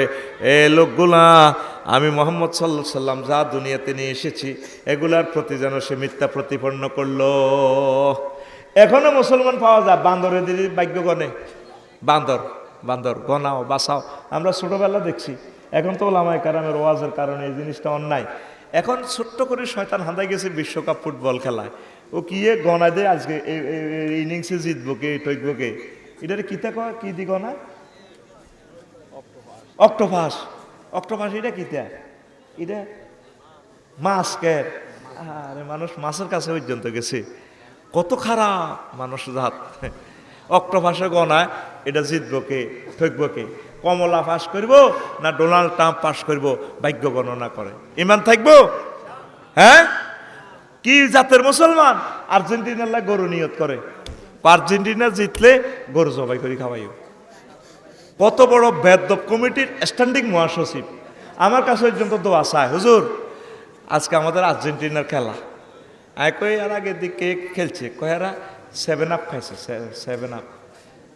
এই লোকগুলা আমি মুহাম্মদ সাল্লাল্লাহু আলাইহি সাল্লাম যা দুনিয়াতে নিয়ে এসেছি এগুলার প্রতি যেন সে মিথ্যা প্রতিপন্ন করলো। এখনো মুসলমান পাওয়া যায় বান্দরের ভাগ্য গণে। বান্দর গনাও বাঁচাও। আমরা ছোটবেলা দেখছি, এখন তো ওলামায়ে কেরামের ওয়াজের কারণে এই জিনিসটা অন্যায়। এখন ছোট্ট করে শয়তান হাঁদাই গেছে বিশ্বকাপ ফুটবল খেলায়, ও কি গনায় দেয় আজকে ইনিংসে জিতবো কে, টইকবো কে, এটার কিতা কয়, কি দি গনায়? অক্টোপাস। এটা কিতা? এটা মাছ কে? আরে মানুষ মাছের কাছে পর্যন্ত গেছে। কত খারাপ মানুষ জাত। অক্টোপাসে গনায় এটা জিতবো কে, ঠকবো কে, কমলা পাস করবো না ডোনাল্ড ট্রাম্প পাস করবো, ভাগ্য গণনা করে। ইমান থাকবো? হ্যাঁ, কি জাতের মুসলমান? আর্জেন্টিনার গরু নিয়ত করে, আর্জেন্টিনা জিতলে গরু জবাই করে খাওয়াইও। কত বড় বেদব কমিটির স্ট্যান্ডিং মহাসচিব আমার কাছে পর্যন্ত দোয়া চায়, হুজুর আজকে আমাদের আর্জেন্টিনার খেলা। কই আর আগের দিকে খেলছে, কয়েরা 7 আপ খাইছে, 7 আপ।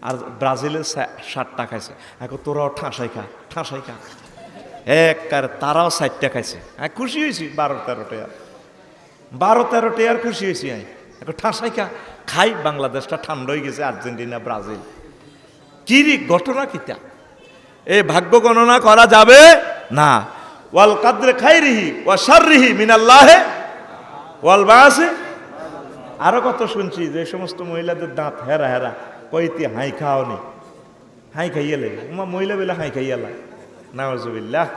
আর ব্রাজিলের 7টা খাইছে। এখন তোরাও ঠাঁসাই খা। তারাও 4টা খাইছে। খুশি হয়েছি 12-13 টেয়ার খুশি হয়েছি। এখন ঠাঁসাই খাই। বাংলাদেশটা ঠান্ডা হয়ে গেছে, আর্জেন্টিনা ব্রাজিল। কি ঘটনা কিতা? এই ভাগ্য গণনা করা যাবে না। ওয়াল কাদরে খাইরিহি ওয়া শাররিহি মিনাল্লাহি ওয়াল বাসি। আরো কত শুনছি যে সমস্ত মহিলাদের দাঁত হেরা কইতে হাই খাওনি, হাই খাইয়ালে মহিলা বেলা হাই খাইয়ালা, নাউজুবিল্লাহ।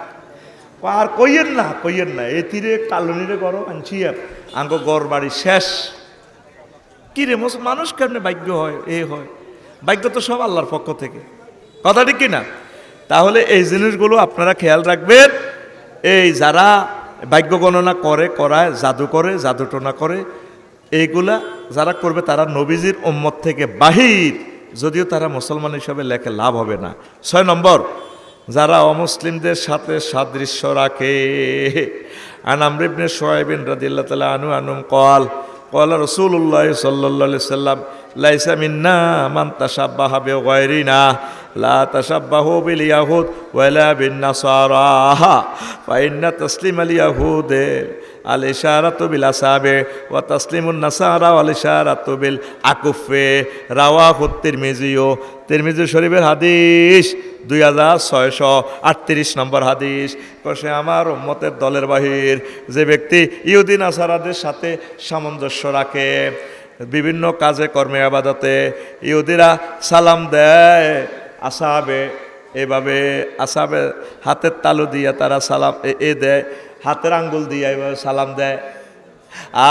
আর কইয়েন না এই তীরে কালনিরে গরম আনছি আর আঙ্গ গড় বাড়ি শেষ। কি রে মানুষ কেমনে ভাগ্য হয় হয় ভাগ্য তো সব আল্লাহর পক্ষ থেকে, কথা ঠিক কিনা? তাহলে এই জিনিসগুলো আপনারা খেয়াল রাখবেন। এই যারা ভাগ্য গণনা করায় জাদু টোনা করে, এইগুলা যারা করবে তারা নবীজির উম্মত থেকে বাহির, যদিও তারা মুসলমান হিসাবে লেখে লাভ হবে না। 6 নম্বর, যারা অমুসলিমদের সাথে সাদৃশ্য রাখে। আন আমর ইবনে শুআইব রাদিয়াল্লাহু তাআলা আনহু ক্বাল ক্বালা রাসূলুল্লাহ সাল্লাল্লাহু আলাইহি সাল্লাম লাইসা মিন্না মান তাশাব্বাহা বিগায়রিনা লা তাশাব্বাহু বিল ইয়াহুদ ওয়ালা বিন নাসারা ফা ইন্না তাসলিমাল ইয়াহুদ আল ইশারাতু বিল আসাবে ওয়া তাসলিমুন নাসারা ওয়াল ইশারাতু বিল আকুফে। রাওয়াহু তিরমিজি শরীফের হাদিস 2638 নম্বর হাদিস। কষে আমার উম্মতের দলের বাহির যে ব্যক্তি ইহুদি নাসারাদের সাথে সামঞ্জস্য রাখে বিভিন্ন কাজে কর্মে আবাদতে, ইহুদিরা সালাম দেয় আসাবে, এভাবে আসাবে হাতের তালু দিয়ে তারা সালাম দেয়, হাতের আঙ্গুল দিয়ে এভাবে সালাম দেয়।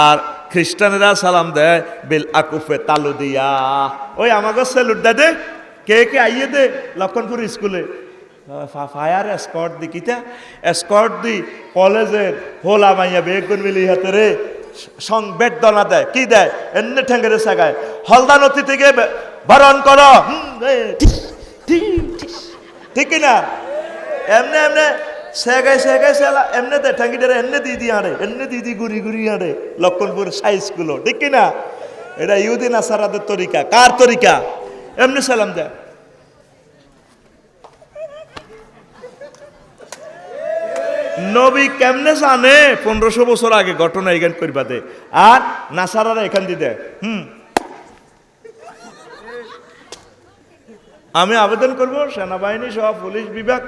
আর খ্রিস্টানেরা সালাম দেয় বিল আকুফে, তালু দিয়া। ওই আমাকে সেলুট দেয় দে, কে আইয়ে দে লক্ষণপুর স্কুলে ফায়ার এসকর্ট দি, কিতা এসকর্ট দি কলেজের হোলা মাইয়া বেগুন মিলি হাতে রে সংবেদ দনা দেয়, কি দেয় এমনি ঠেঙ্গেরে সাগায়, হলদা নদী থেকে বরণ করো, ঠিক না? এমনি সেগাই সেলা এমনি দে ঠেঙ্গিটারে এমনি দিদি আড়ে, এমনি দিদি গুড়ি আড়ে লক্ষণপুর হাই স্কুলও, ঠিক কিনা? এটা ইহুদি নাসারাদের তরিকা। কার তরিকা? এমনি সালাম দেয়। নবী কেমনে জানে 1500 বছর আগে ঘটনা এখান করবা দে, আর নাসারারা এখান দিয়ে দেয়। আমি আবেদন করব সেনাবাহিনী সহ পুলিশ বিভাগ,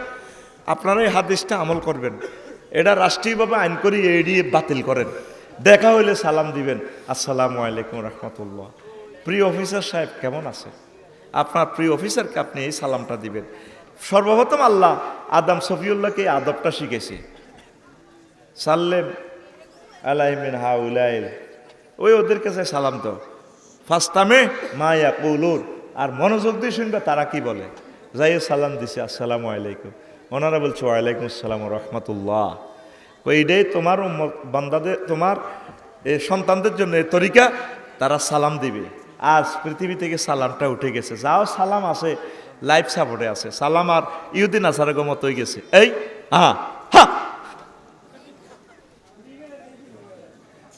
আপনারা এই হাদিসটা আমল করবেন। এটা রাষ্ট্রীয়ভাবে আইন করি এড়িয়ে বাতিল করেন। দেখা হইলে সালাম দিবেন, আসসালামু আলাইকুম রহমতুল্লাহ। প্রিয় অফিসার সাহেব কেমন আছে? আপনার প্রিয় অফিসারকে আপনি এই সালামটা দিবেন। সর্বপ্রথম আল্লাহ আদম সফিউল্লাহকে এই আদবটা শিখেছে। সাল্লেম আলাইমিন হাউলাইল, ওই ওদের কাছে সালাম তো ফাস্তামে মায়া কৌলুর, আর মনোযোগ দিয়ে শুনবে তারা কি বলে। যাই সালাম দিছে আসসালামু আলাইকুম, ওনারা বলছে ওয়ালাইকুম আসসালাম রহমতুল্লাহ। এইটাই তোমার বান্দাদের, তোমার এই সন্তানদের জন্য এই তরিকা, তারা সালাম দিবে। আজ পৃথিবী থেকে সালামটা উঠে গেছে, যাও সালাম আছে লাইফ সাপোর্টে আছে, সালাম আর ইহুদিন আসারের মতো হয়ে গেছে। এই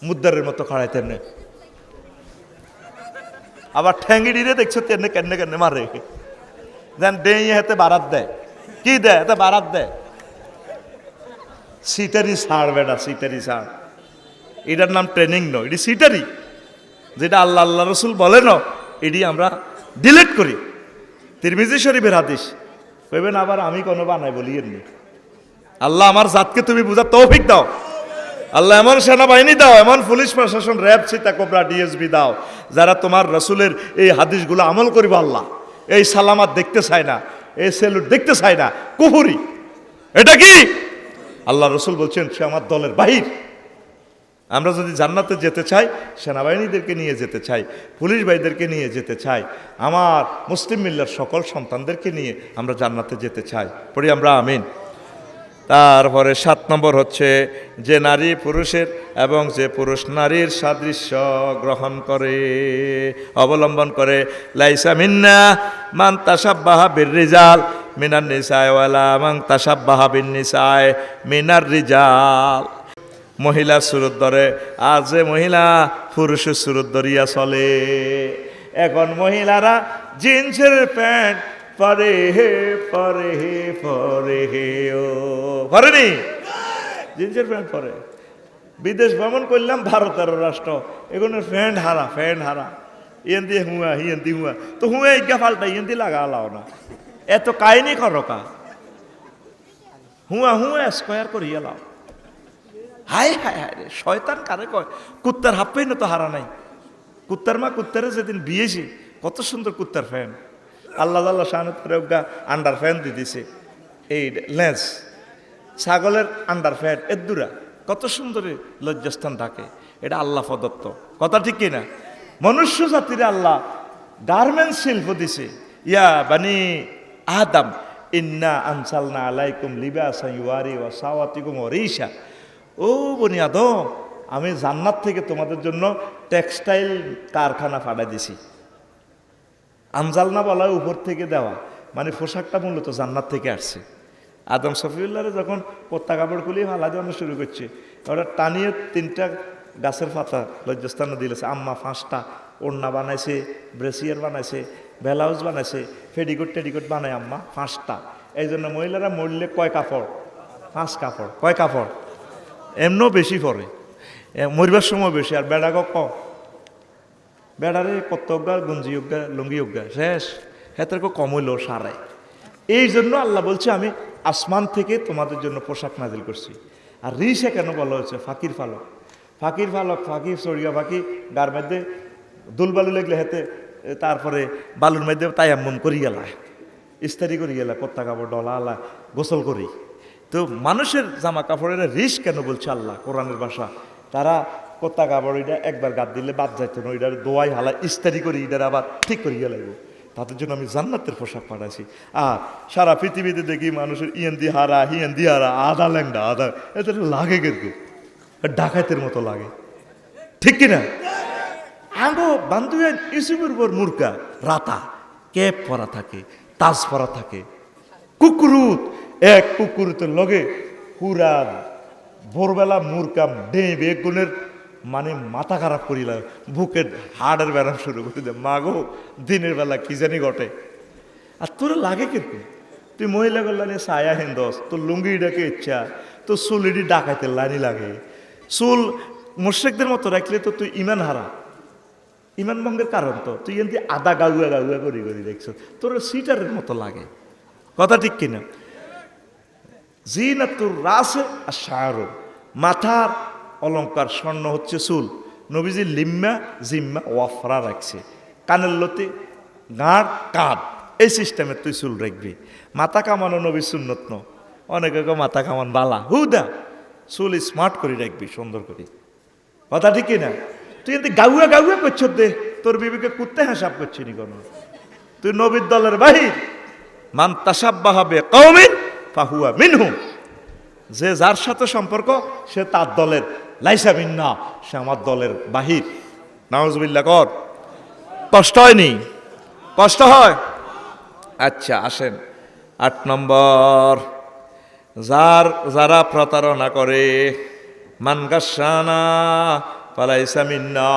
মুদ্দারের মতো খাড়াই তেমনি, আবার ঠ্যাঙ্গিডিরে দেখছো তেমনি কেনে মারে, যেন ডে হাতে বারাত দেয়, কি দেয় এতে বারাত দেয়। সিটারি সার বেটা, সিটারি সার, এটার নাম ট্রেনিং নয়, এটি সিটারি। যেটা আল্লাহ রসুল বলে না, এটি আমরা ডিলিট করি। তিরমিজি শরীফের হাদিস, কইবেন আবার আমি কোনো বানাই বলি এমনি। আল্লাহ আমার জাতকে তুমি বুঝার তৌফিক দাও। আল্লাহ এমন সেনাবাহিনী দাও, এমন পুলিশ প্রশাসন, র্যাব, সীতা কোবরা, ডিএসবি দাও, যারা তোমার রসুলের এই হাদিসগুলো আমল করিব। আল্লাহ এই সালামাত দেখতে চায় না, এই সেলুট দেখতে চায় না, কুফরি। এটা কি? আল্লাহ রসুল বলছেন সে আমার দলের বাহির। আমরা যদি জান্নাতে যেতে চাই, সেনাবাহিনীদেরকে নিয়ে যেতে চাই, পুলিশ ভাইদেরকে নিয়ে যেতে চাই, আমার মুসলিম মিল্লার সকল সন্তানদেরকে নিয়ে আমরা জান্নাতে যেতে চাই। পড়ি আমরা আমিন। তারপরে 7 নম্বর হচ্ছে যে নারী পুরুষের এবং যে পুরুষ নারীর সাদৃশ্য গ্রহণ করে, অবলম্বন করে। লাইসা মিন্না মান তাশাব্বাহা বির-রিজাল মিনান নিসায় ওয়ালা মান তাশাব্বাহা বিন-নিসায় মিনার রিজাল। মহিলা সুরত ধরে, আর যে মহিলা পুরুষের সুরত ধরিয়া চলে। এখন মহিলারা জিন্সের প্যান্ট পরে হে ও পরেনি, জিন্সের প্যান্ট পরে। বিদেশ ভ্রমণ করলাম, ভারতের রাষ্ট্র, এগুলো প্যান্ট হারা ইয়েন দিয়ে হুয়া তো হুয়া ইজ্ঞা ফাল্টা ইয়েন দিয়ে লাগা লাও না, এত কাহিনী করো কা, হুয়া স্কোয়ার করিয়া লাও। হায় রে, শয়তান কারে কয়? কুত্তার হাফ প্যান্ট তো হারা নাই। কুত্তার মা কুত্তারে যেদিন বিয়েছে, কত সুন্দর কুত্তার ফ্যান, আল্লাহ শাহানুত্তরে আন্ডার ফ্যান দিয়ে দিছে, এই লেন্স ছাগলের আন্ডার ফ্যাট এদুরা কত সুন্দর লজ্জাস্থান থাকে, এটা আল্লাহ প্রদত্ত কথা, ঠিক কিনা? মনুষ্য জাতির আল্লাহ গার্মেন্টস শিল্প দিছে। ইয়া বানি আদম ইন্না আনসালনা আলাইকুম লিবাসান ইউয়ারি ওয়া সাওয়াতিকুম ওয়া, ও বনি আদম, আমি জান্নাত থেকে তোমাদের জন্য টেক্সটাইল কারখানা পাঠাই দিছি। আনজালনা বলা উপর থেকে দেওয়া, মানে পোশাকটা মূলত জান্নাত থেকে আসছে। আদম সফিউল্লাহরে যখন পত্তা কাপড় খুলিয়ে ফালা দেওয়ানো শুরু করছে, ওরা টানিয়ে 3টা গাছের পাতা লজ্জাস্থানে দিলেছে। আম্মা 5টা ওড়না বানাইছে, ব্রেসিয়ার বানাইছে, ব্লাউজ বানাইছে, ফেডিকোট টেডিকোট বানায় আম্মা 5টা। এই জন্য মহিলারা মরলে কয় কাপড়? 5 কাপড়। কয় কাপড়? এমনও বেশি পরে, মরিবার সময় বেশি। আর বেড়াকে কম, বেড়ারে কত অজ্ঞা, গঞ্জি অজ্ঞা, লুঙ্গি অজ্ঞা, শেষ হেতের কম হইল সারাই। এই জন্য আল্লাহ বলছে আমি আসমান থেকে তোমাদের জন্য পোশাক নাজিল করছি। আর রিসে কেন বলা হয়েছে? ফাকির ফালক, ফাকির ফালক, ফাকির চড়িয়া ফাঁকি, গার মধ্যে দুলবালু লেগলে হেতে, তারপরে বালুর মধ্যে তায়াম্মুম করি গেলা, ইস্তারি করি গেলা, কত্তা কাপড় ডলা আলা গোসল করি। তো মানুষের জামা কাপড়ের রিস কেন বলছে আল্লাহ? কোরআনের ভাষা, তারা কত্তা কাপড় এটা একবার গাদ দিলে বাদ যাইতো না, ওইটার দোয়াই হালা ইস্তারি করি, এটার আবার ঠিক করিয়া লাগবে। তাদের জন্য আমি জান্নাতের পোশাক পাঠাইছি। আর সারা পৃথিবীতে দেখি মানুষের ইয়েন্দি হারা, হিয়েন্দি হারা, আধা ল্যাংডা, আধা, এদের লাগে কিন্তু ডাকাতের মতো লাগে, ঠিক কিনা? আগো বান্ধবেন ইসুমের উপর মুরকা রাতা, ক্যাপ পরা থাকে, তাজ পরা থাকে, কুকুরুত এক কুকুরুতের লগে পুরা ভোরবেলা মুরকাম ডে বেগুনের, মানে মাথা খারাপ করিল, বুকের হাড়ের ব্যায়াম শুরু করে দে। মাগো দিনের বেলা কি জানি ঘটে। আর তোর লাগে কিন্তু তুই মহিলা করলা নিয়ে সায়া হেন্দস, তোর লুঙ্গিটাকে ইচ্ছা, তোর চুলিটি ডাকাইতে লাইনি লাগে, চুল মোশেকদের মতো রাখলে তো তুই ইমান হারা, ইমান ভঙ্গের কারণ তো তুই এমনি আদা গাউয়া গাউয়া করি করি দেখছ, তোর সিটারের মতো লাগে, কথা ঠিক কিনা? জিনাতুর রাসে আর শাহরুখ, মাথার অলংকার স্বর্ণ হচ্ছে চুল। নবীজি লিম্মা জিম্মা ওয়াফরা রাখছে, কানের লতি গাঁড় কাঁধ, এই সিস্টেমে তুই চুল রাখবি। মাথা কামানো নবীর সুন্নত ন, অনেকে মাথা কামান বালা হুদা, চুল স্মার্ট করে রাখবি সুন্দর করে, কথা ঠিক কিনা? তুই এতে গাউয়া গাউয়া করছ দে, তোর বিবিকে কুত্তে হাসাব করছি নি কোনো, তুই নবীর দলের বাহির। মান তাসাব্বাহা বিকওমিন ফাহুয়া মিনহুম, যে যার সাথে সম্পর্ক সে তার দলের, লাইসা মিন্না, সে আমার দলের বাহির। নাউজুবিল্লাহ কর। কষ্ট হয়নি? কষ্ট হয়? আচ্ছা আসেন 8 নম্বর, যারা প্রতারণা করে, মান গাশানা ফালাইসা মিন্না,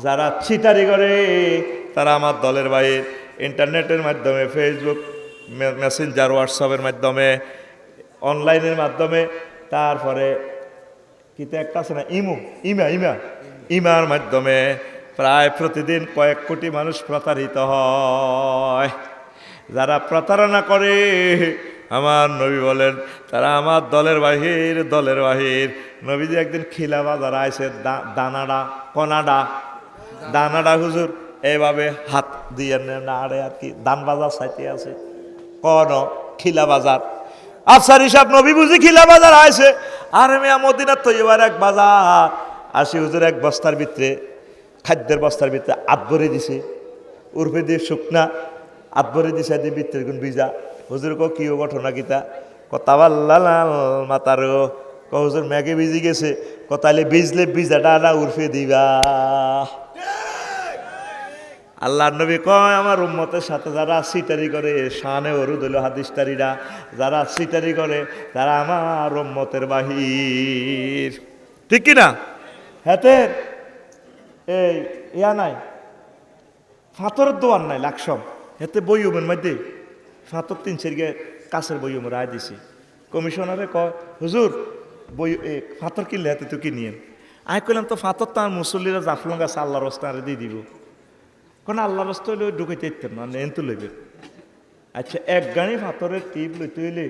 যারা চিটারি করে তারা আমার দলের বাহির। ইন্টারনেটের মাধ্যমে, ফেসবুক, মেসেঞ্জার, হোয়াটসঅ্যাপের মাধ্যমে, অনলাইনের মাধ্যমে, তারপরে কিতে একটা আছে না ইমার মাধ্যমে প্রায় প্রতিদিন কয়েক কোটি মানুষ প্রতারিত হয়। যারা প্রতারণা করে আমার নবী বলেন তারা আমার দলের বাহির, দলের বাহির। নবীজি একদিন খিলা বাজার আইসে, দানাডা হুজুর এইভাবে হাত দিয়ে নাড়ে আর কি, দান বাজার সাইতে আছে কোন খিলা বাজার। আফসার হিসাব নবী বুঝি খিলা বাজার আইসে, আর মেয়া মদিনার তো এবার এক বাজার আসি, হুজুর এক বস্তার ভিতরে, খাদ্যের বস্তার ভিতরে আত ভরে দিছে, উর্ফে দিয়ে শুকনা আত ভরে দিছে, দিয়ে ভিতরে গুণ ভিজা। হুজুর কি ঘটনা কিতা? তাওয়াল্লাল মাতারো, হুজুর ম্যাগে ভিজি গেছে, তাইলে ভিজলে ভিজাটা না উর্ফে দিবা। আল্লাহ নবী কয় আমার উম্মতের সাথে যারা সিটারি করে, শানে ওরুদ হইল হাদিসটারিরা, যারা সিটারি করে তারা আমার উম্মতের বাহির, ঠিক কিনা? হাতে এই ইয়া নাই, ফাতরের দোয়ার নাই লাকসম, হেতে বইমের মধ্যে ফাতর 3 সেরগে কাছের বইম রায় দিছি। কমিশনারে কয় হুজুর বই ফাতর কিনলে হাতে তো কিনিয়েন। আমি কইলাম তো ফাতর তো আর মুসল্লিরা জাফলং আছে, আল্লাহর রাস্তায় দিয়ে দিব, কারণ আল্লাহর রাস্তা হইলে ঢুকাইতে ইতেন না, এনতো লইবে। আচ্ছা এক গাড়ি ফাতরের টিপ লইতে হইলে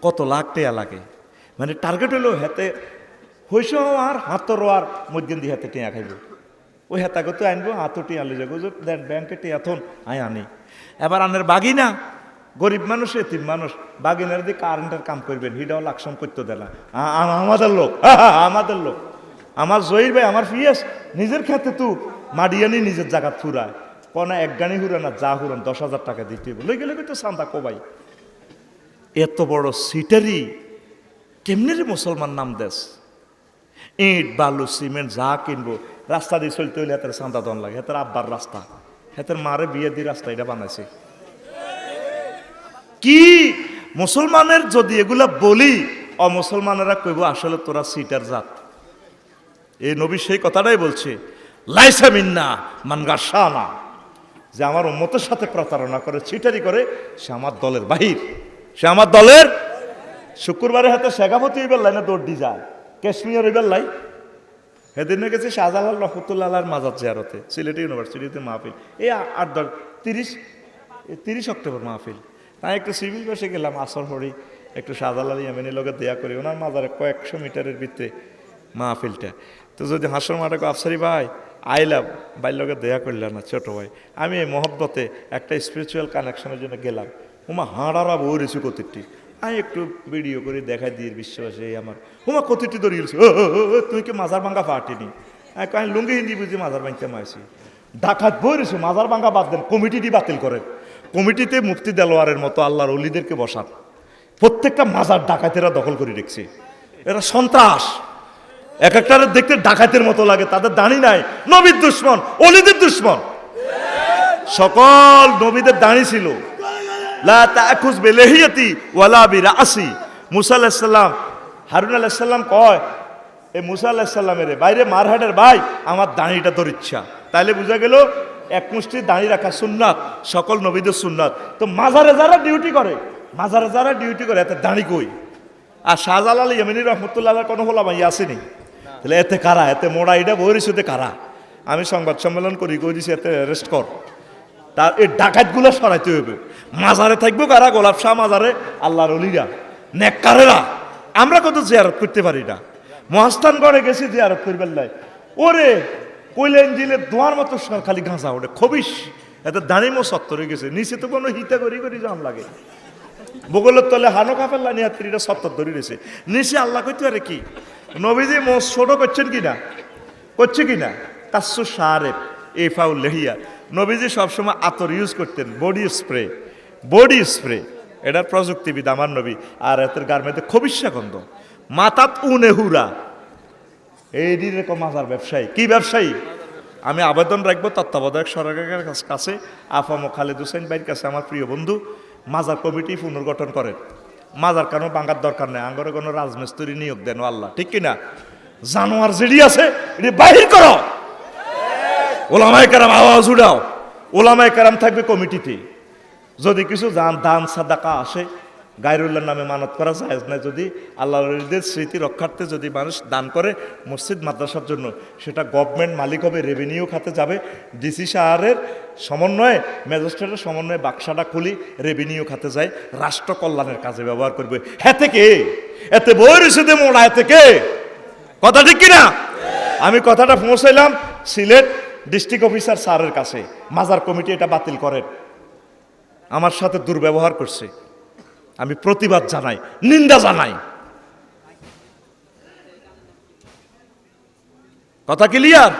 কত লাখ টাকা লাগে, মানে টার্গেট হইলো হেতে হইস আর হাতর আর মধ্যে দিয়ে হাতে টিয়া খাইব, ওই হেতাকে তো আনবো, হাতও টিয়া লই যাবো, দেন ব্যাংকে টিয়া থন আয় আনি। এবার আনের বাগি না গরিব মানুষ এতিম মানুষ বাগিনার দিয়ে কারেন্টের কাম করবেন হিটাও লাকসাম করতে দেয় না আমাদের লোক আমাদের লোক আমার জহির ভাই আমার ফিয়াস নিজের খেতে তু মাডিয়ানি নিজের জায়গা থুরায় কনা এক গানি হুরা না যা হুরান 10,000 টাকা দিতে বলে গেলে তো সান্দা কোবাই এত বড় সিটারি কেমনে রে মুসলমান নাম দেশ ইট বালু সিমেন্ট যা কিনবো রাস্তা দিয়ে চলতে হইলে হাতের চান্দা দন লাগে হাতের আব্বার রাস্তা হাতের মারে বিয়ে দিয়ে রাস্তা এটা বানাইছে কি মুসলমানের যদি এগুলা বলি অমুসলমানেরা কইব আসলে তোরা সিটার জাত এই নবী সেই কথাটাই বলছে লাইসা মিন্না মান গাশানা যে আমার উম্মতের সাথে প্রতারণা করে সিটারি করে সে আমার দলের বাহির সে আমার দলের শুক্রবারে হাতে শেখাপতি হইবার লাই না দৌড় দি যায় কাশ্মীর হইবার লাই সেদিনে গেছে শাহজালাল রহমতুল্লাহ মাজার জিয়ারতে সিলেট ইউনিভার্সিটিতে মাহফিল এই 30 অক্টোবর মাহফিল তাই একটু সিভিল বসে গেলাম আসর হরি একটু শাহজালাল ইয়ামিনের লগে দেয়া করি ওনার মাজারে কয়েকশো মিটারের ভিতরে মাহফিলটা তো যদি হাসর মাঠে আফসারি ভাই আইলাম ভাইয়ের লগে দেয়া করলাম না ছোটো ভাই আমি এই মহব্বতে একটা স্পিরিচুয়াল কানেকশনের জন্য গেলাম হুমা হাঁড়ারা বই রেছি কতিরটি আমি একটু ভিডিও করে দেখাই দিয়ে বিশ্বাসে আমার হুমা কতিরটি দৌড়িয়েছি তুই কি মাজার ভাঙ্গা পাটিনি আমি লুঙ্গি হিন্দি বুঝি মাজার ভাঙতে মাইছি ডাকাত বই রেছি মাজার ভাঙ্গা বাদ দেন কমিটিটি বাতিল করেন কমিটিতে মুফতি দেলোয়ারের মতো আল্লাহর অলিদেরকে বসান প্রত্যেকটা মাজার ডাকাতেরা দখল করে রেখেছে এরা সন্ত্রাস এক একটা দেখতে ডাকাতের মতো লাগে তাদের দাঁড়ি নাই নবীর দুশ্মন অলিদের দুশ্মন সকল নবীদের দাঁড়ি ছিল লা তাকুজ বিলাহিয়াতি ওয়ালা বিরাসি মুসা আলাইহিস সালাম হারুন আলাইহিস সালাম কয় এই মুসা আলাইহিস সালামের বাইরে মারহাটের ভাই আমার দাঁড়িটা তোর ইচ্ছা তাইলে বোঝা গেল এক মুষ্টি দাঁড়িয়ে রাখা সুন্নাত সকল নবীদের সুন্নাত তো মাজারে যারা ডিউটি করে এতে দাঁড়ি কই আর শাহজালাল ইয়ামিনী রহমতুল্লাহ কোনো হলাম আসেনি তাহলে এতে কারা এতে মোড়া এটা বইরিসুতে কারা আমি সংবাদ সম্মেলন করি কই দিছি এতে অ্যারেস্ট কর তার এই ডাকাতগুলো সরাইতে হবে মাজারে থাকবো কারা গোলাপ শাহ মাজারে আল্লাহর অলিরা নেককারেরা আমরা কত জিয়ারত করতে পারি না মহাস্থানগড়ে গেছি জিয়ারত করবার লাই ওরে কইলেন জিলে দোয়ার মতো খালি ঘাঁচা ওঠে খবিস এত দাঁড়িমো সত্তরে গেছে নিচে তো কোনো হিতা করি জাম লাগে বগলের তলে হানো কাপেল্লা নিয়াত্রীরা সত্তর ধরে রয়েছে নিচে আল্লাহ কইতে পারে কি নবীজি মোস ছোট করছেন কিনা করছে কিনা তাসু সারেফ এফাউল লেহিয়া নবীজি সবসময় আতর ইউজ করতেন বডি স্প্রে এটার প্রযুক্তিবিদ আমার নবী আর এতের গার্মেন্টে খবিসা গন্ধ মাতাত উনে হুরা এই রকম মাজার ব্যবসায়ী কি ব্যবসায়ী আমি আবেদন রাখবো তত্ত্বাবধায়ক সরকারের কাছে আফাম খালেদ হুসেন ভাইয়ের কাছে আমার প্রিয় বন্ধু মাজার কমিটি পুনর্গঠন করেন মাজার কেন ভাঙার দরকার নেই আঙ্গরে কোনো রাজমিস্ত্রি নিয়োগ দেন আল্লাহ ঠিক কিনা জানোয়ার যেটি আছে এটি বাহির করো ওলামায়ে কেরাম আওয়াজ উঠাও ওলামায়ে কেরাম থাকবে কমিটিতে যদি কিছু দান সাদাকা আসে গায়রুল্লাহর নামে মানত করা যায় না যদি আল্লাহর স্মৃতি রক্ষার্থে যদি মানুষ দান করে মসজিদ মাদ্রাসার জন্য সেটা গভর্নমেন্ট মালিক হবে রেভিনিউ খাতে যাবে ডিসি সাহারের সমন্বয়ে ম্যাজিস্ট্রেটের সমন্বয়ে বাক্সাটা খুলি রেভিনিউ খাতে যায় রাষ্ট্র কল্যাণের কাজে ব্যবহার করবে হ্যাঁ থেকে এতে বই রেসেদে মোড়া থেকে কথা ঠিক কিনা আমি কথাটা পৌঁছাইলাম সিলেট ডিস্ট্রিক্ট অফিসার স্যারের কাছে মাজার কমিটি এটা বাতিল করেন আমার সাথে দুর্ব্যবহার করছে আমি প্রতিবাদ জানাই নিন্দা জানাই কথা ক্লিয়ার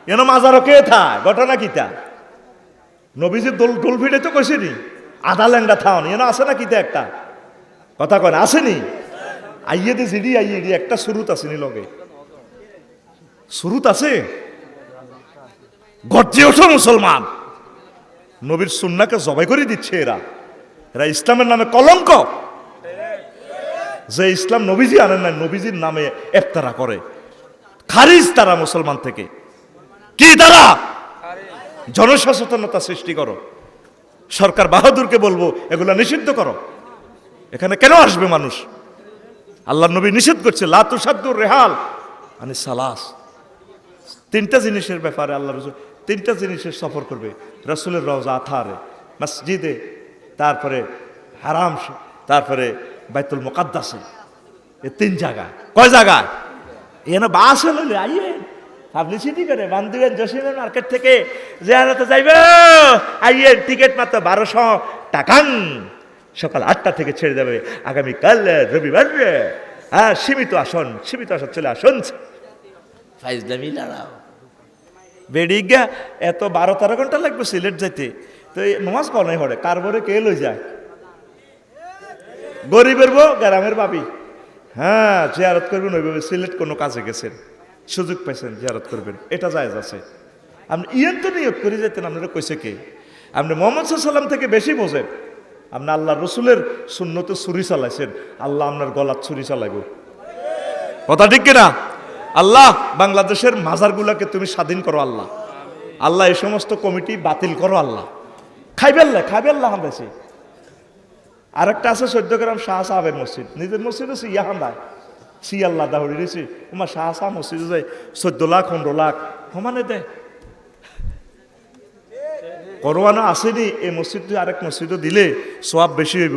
এন মাজারও কে থায় ঘটনা কিতা নবীজির দোল ফিটে তো কইছেনি আধা ল্যাংডা থাও এন আছে না কিতা একটা কথা কয় না আসেনি আইয়ে দে জিডি আইয়ে দি একটা শুরুত আসেনি লগে শুরুত আছে গর্জে ওঠো মুসলমান নবীর সুন্নাহকে জবাই করে দিচ্ছে এরা ইসলামের নামে কলঙ্ক যে ইসলাম নবীজি আনেন না নবীজির নামে ইফতারা করে খারিজ তারা মুসলমান থেকে কি তারা জনসচেতনতা সৃষ্টি করো সরকার বাহাদুরকে বলবো এগুলা নিষিদ্ধ করো এখানে কেন আসবে মানুষ আল্লাহ নবী নিষেধ করছে লা তুসাদ্দুর রেহাল মানে সালাস তিনটা জিনিসের ব্যাপারে আল্লাহ রাসূল তিনটা জিনিসের সফর করবে রাসূলের রওজা আথারে মসজিদে তারপরে হারাম তারপরে বাইতুল মুকাদ্দাসে এই তিন জায়গা কয় জায়গা এখানে বাস হলো আইয়ে পাবলিসিটি করে বান্ধবেন জসিমের মার্কেট থেকে জিয়ারতে যাইবে আইয়ে টিকিট মাত্র 1200 টাকা সকাল 8টা থেকে ছেড়ে যাবে আগামীকাল রবিবার। হ্যাঁ, সীমিত আসন চলে আসুন। ফাইজলামি লড়াও বেডিগা এত 12-13 ঘন্টা লাগবে সিলেট যাইতে, তো এই নমাজ কনে হরে কারবরে কে লই যায়? গরিবের বউ গ্রামের বাবি। হ্যাঁ, জিয়ারত করবেন ওইভাবে। সিলেট কোনো কাজে গেছেন, সুযোগ পাইছেন, জিয়ারত করবেন, এটা জায়েজ আছে। আপনি ইয়েন তো নিয়োগ করে যেতেন, আপনারা কইছে কে? আপনি মোহাম্মদ সাল্লাম থেকে বেশি বোঝেন। আপনি আল্লাহ রসুলের সুন্নতে ছুরি চালাইছেন, আল্লাহ আপনার গলার ছুরি চালাইব। কথা ঠিক কিনা? আল্লাহ বাংলাদেশের মাজারগুলাকে তুমি স্বাধীন করো আল্লাহ। আল্লাহ এই সমস্ত কমিটি বাতিল করো আল্লাহ। খাইবেল্লা হান্দাইছে। আরেকটা আছে 14 গ্রাম শাহ সাহেবের মসজিদ, নিজের মসজিদ আছে ইয়া হান্দায় সি আল্লাহ দাহড়ি রয়েছে। তোমার শাহ সাহ মসজিদে যায় 14 লাখ 15 লাখ সমানে দেয়। করোনা আসেনি এই মসজিদ, আরেক মসজিদও দিলে সওয়াব বেশি হইব।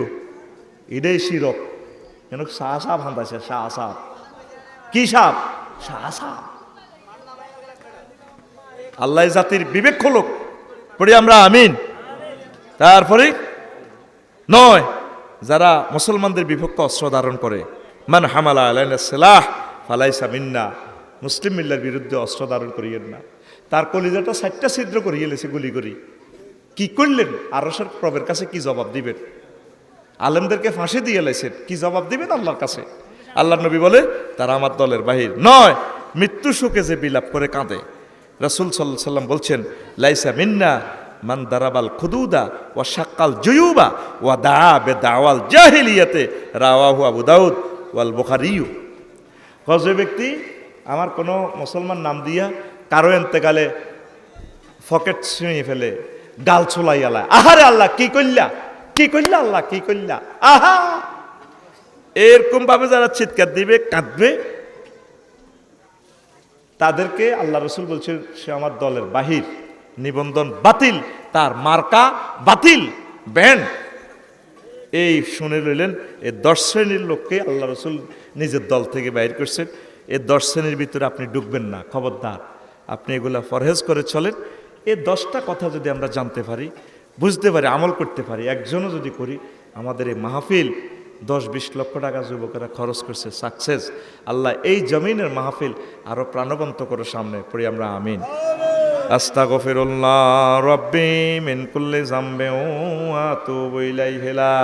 এটাই শিরক। কেন শাহ সাহ হান্দাইছে, শাহ সাহ কি সাহ? শাহ সাহ। আল্লাহ জাতির বিবেক খোলক, পড়ি আমরা আমিন। তারপরে নয়, যারা মুসলমানদের বিপক্ষে অস্ত্র ধারণ করে, মান হামালা আলাইনা সিলাহ ফালাইসা মিন্না, মুসলিম মিল্লার বিরুদ্ধে অস্ত্র ধারণ করিয়েন না। তার কলিজাটা 60টা ছিদ্র করিয়ে লেছে গুলি করি। কি করলেন? আরশের প্রভের কাছে কি জবাব দিবেন? আলেমদেরকে ফাঁসি দিয়ে লেছেন, কি জবাব দিবেন আল্লাহর কাছে? আল্লাহর নবী বলে তারা আমার দলের বাহির নয়। মৃত্যু শোকে যে বিলাপ করে কাঁদে, রাসূল সাল্লাল্লাহু আলাইহি ওয়াসাল্লাম বলছেন লাইসা মিন্না মান দারাবাল খুদুদা ওয়া শাক্কাল জুয়ুবা ওয়া দাআ বিদাওয়াল জাহিলিয়াতে, রাওয়াহু আবু দাউদ ওয়াল বুখারী। যে ব্যক্তি আমার কোনো মুসলমান নাম দিয়া কারো এন্তেকালে পকেট ছিঁড়ে ফেলে, গাল ছোলাইয়ালা, আহারে আল্লাহ কি করলা, কি করলা আল্লাহ, কি করলা, আহা, এরকম ভাবে যারা চিৎকার দিবে, কাঁদবে, তাদেরকে আল্লাহ রসুল বলছেন সে আমার দলের বাহির, নিবন্ধন বাতিল, তার মার্কা বাতিল, ব্যান্ড। এই শুনে লইলেন এই 10 শ্রেণীর লোককে আল্লাহ রসুল নিজের দল থেকে বাইর করছেন। এই 10 শ্রেণীর ভিতরে আপনি ডুববেন না, খবরদার। আপনি এগুলা ফরহেজ করে চলেন। এই 10টা কথা যদি আমরা জানতে পারি, বুঝতে পারি, আমল করতে পারি, একজনও যদি করি, আমাদের এই মাহফিল 10-20 লক্ষ টাকা যুবকেরা খরচ করছে, সাকসেস। আল্লাহ এই জমিনের মাহফিল আরো প্রাণবন্ত করে সামনে পড়ি আমরা আমিন। আস্তাগফিরুল্লাহ রাব্বি মিন কুল্লি যামবিন ওয়া আতুবু ইলাইহি লা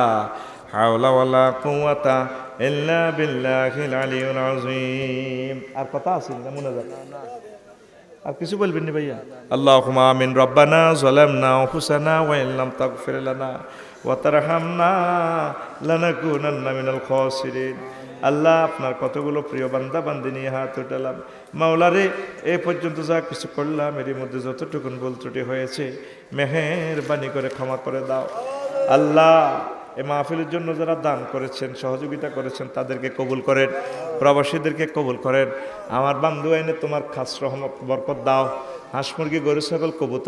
হাওলা ওয়ালা কুওয়াতা ইল্লা বিল্লাহিল আলিয়্যিল আযীম। আর কথা আছে না মনে যায়? আর কিছু বলবেন নি ভাইয়া? আল্লাহুম্মা আমিন। রব্বানা যালামনা আনফুসানা ওয়া ইল্লাম তাগফির লানা ওয়া তারহামনা লানাকুনান্না মিনাল খাসিরিন। আল্লাহ, আপনার কতগুলো প্রিয় বান্দা বান্দি নিয়ে হাত উঠালাম। মাওলারে, এ পর্যন্ত যা কিছু করলাম এর মধ্যে যতটুকুন ভুল ত্রুটি হয়েছে মেহেরবানি করে ক্ষমা করে দাও। আল্লাহ, এ মাহফিলের জন্য যারা দান করেছেন, সহযোগিতা করেছেন, তাদেরকে কবুল করেন, প্রবাসীদেরকে কবুল করেন। আমার বান্ধব আইনে তোমার খাস রহমত বরকত দাও। হাঁস মুরগি গরু ছাগল কবুতর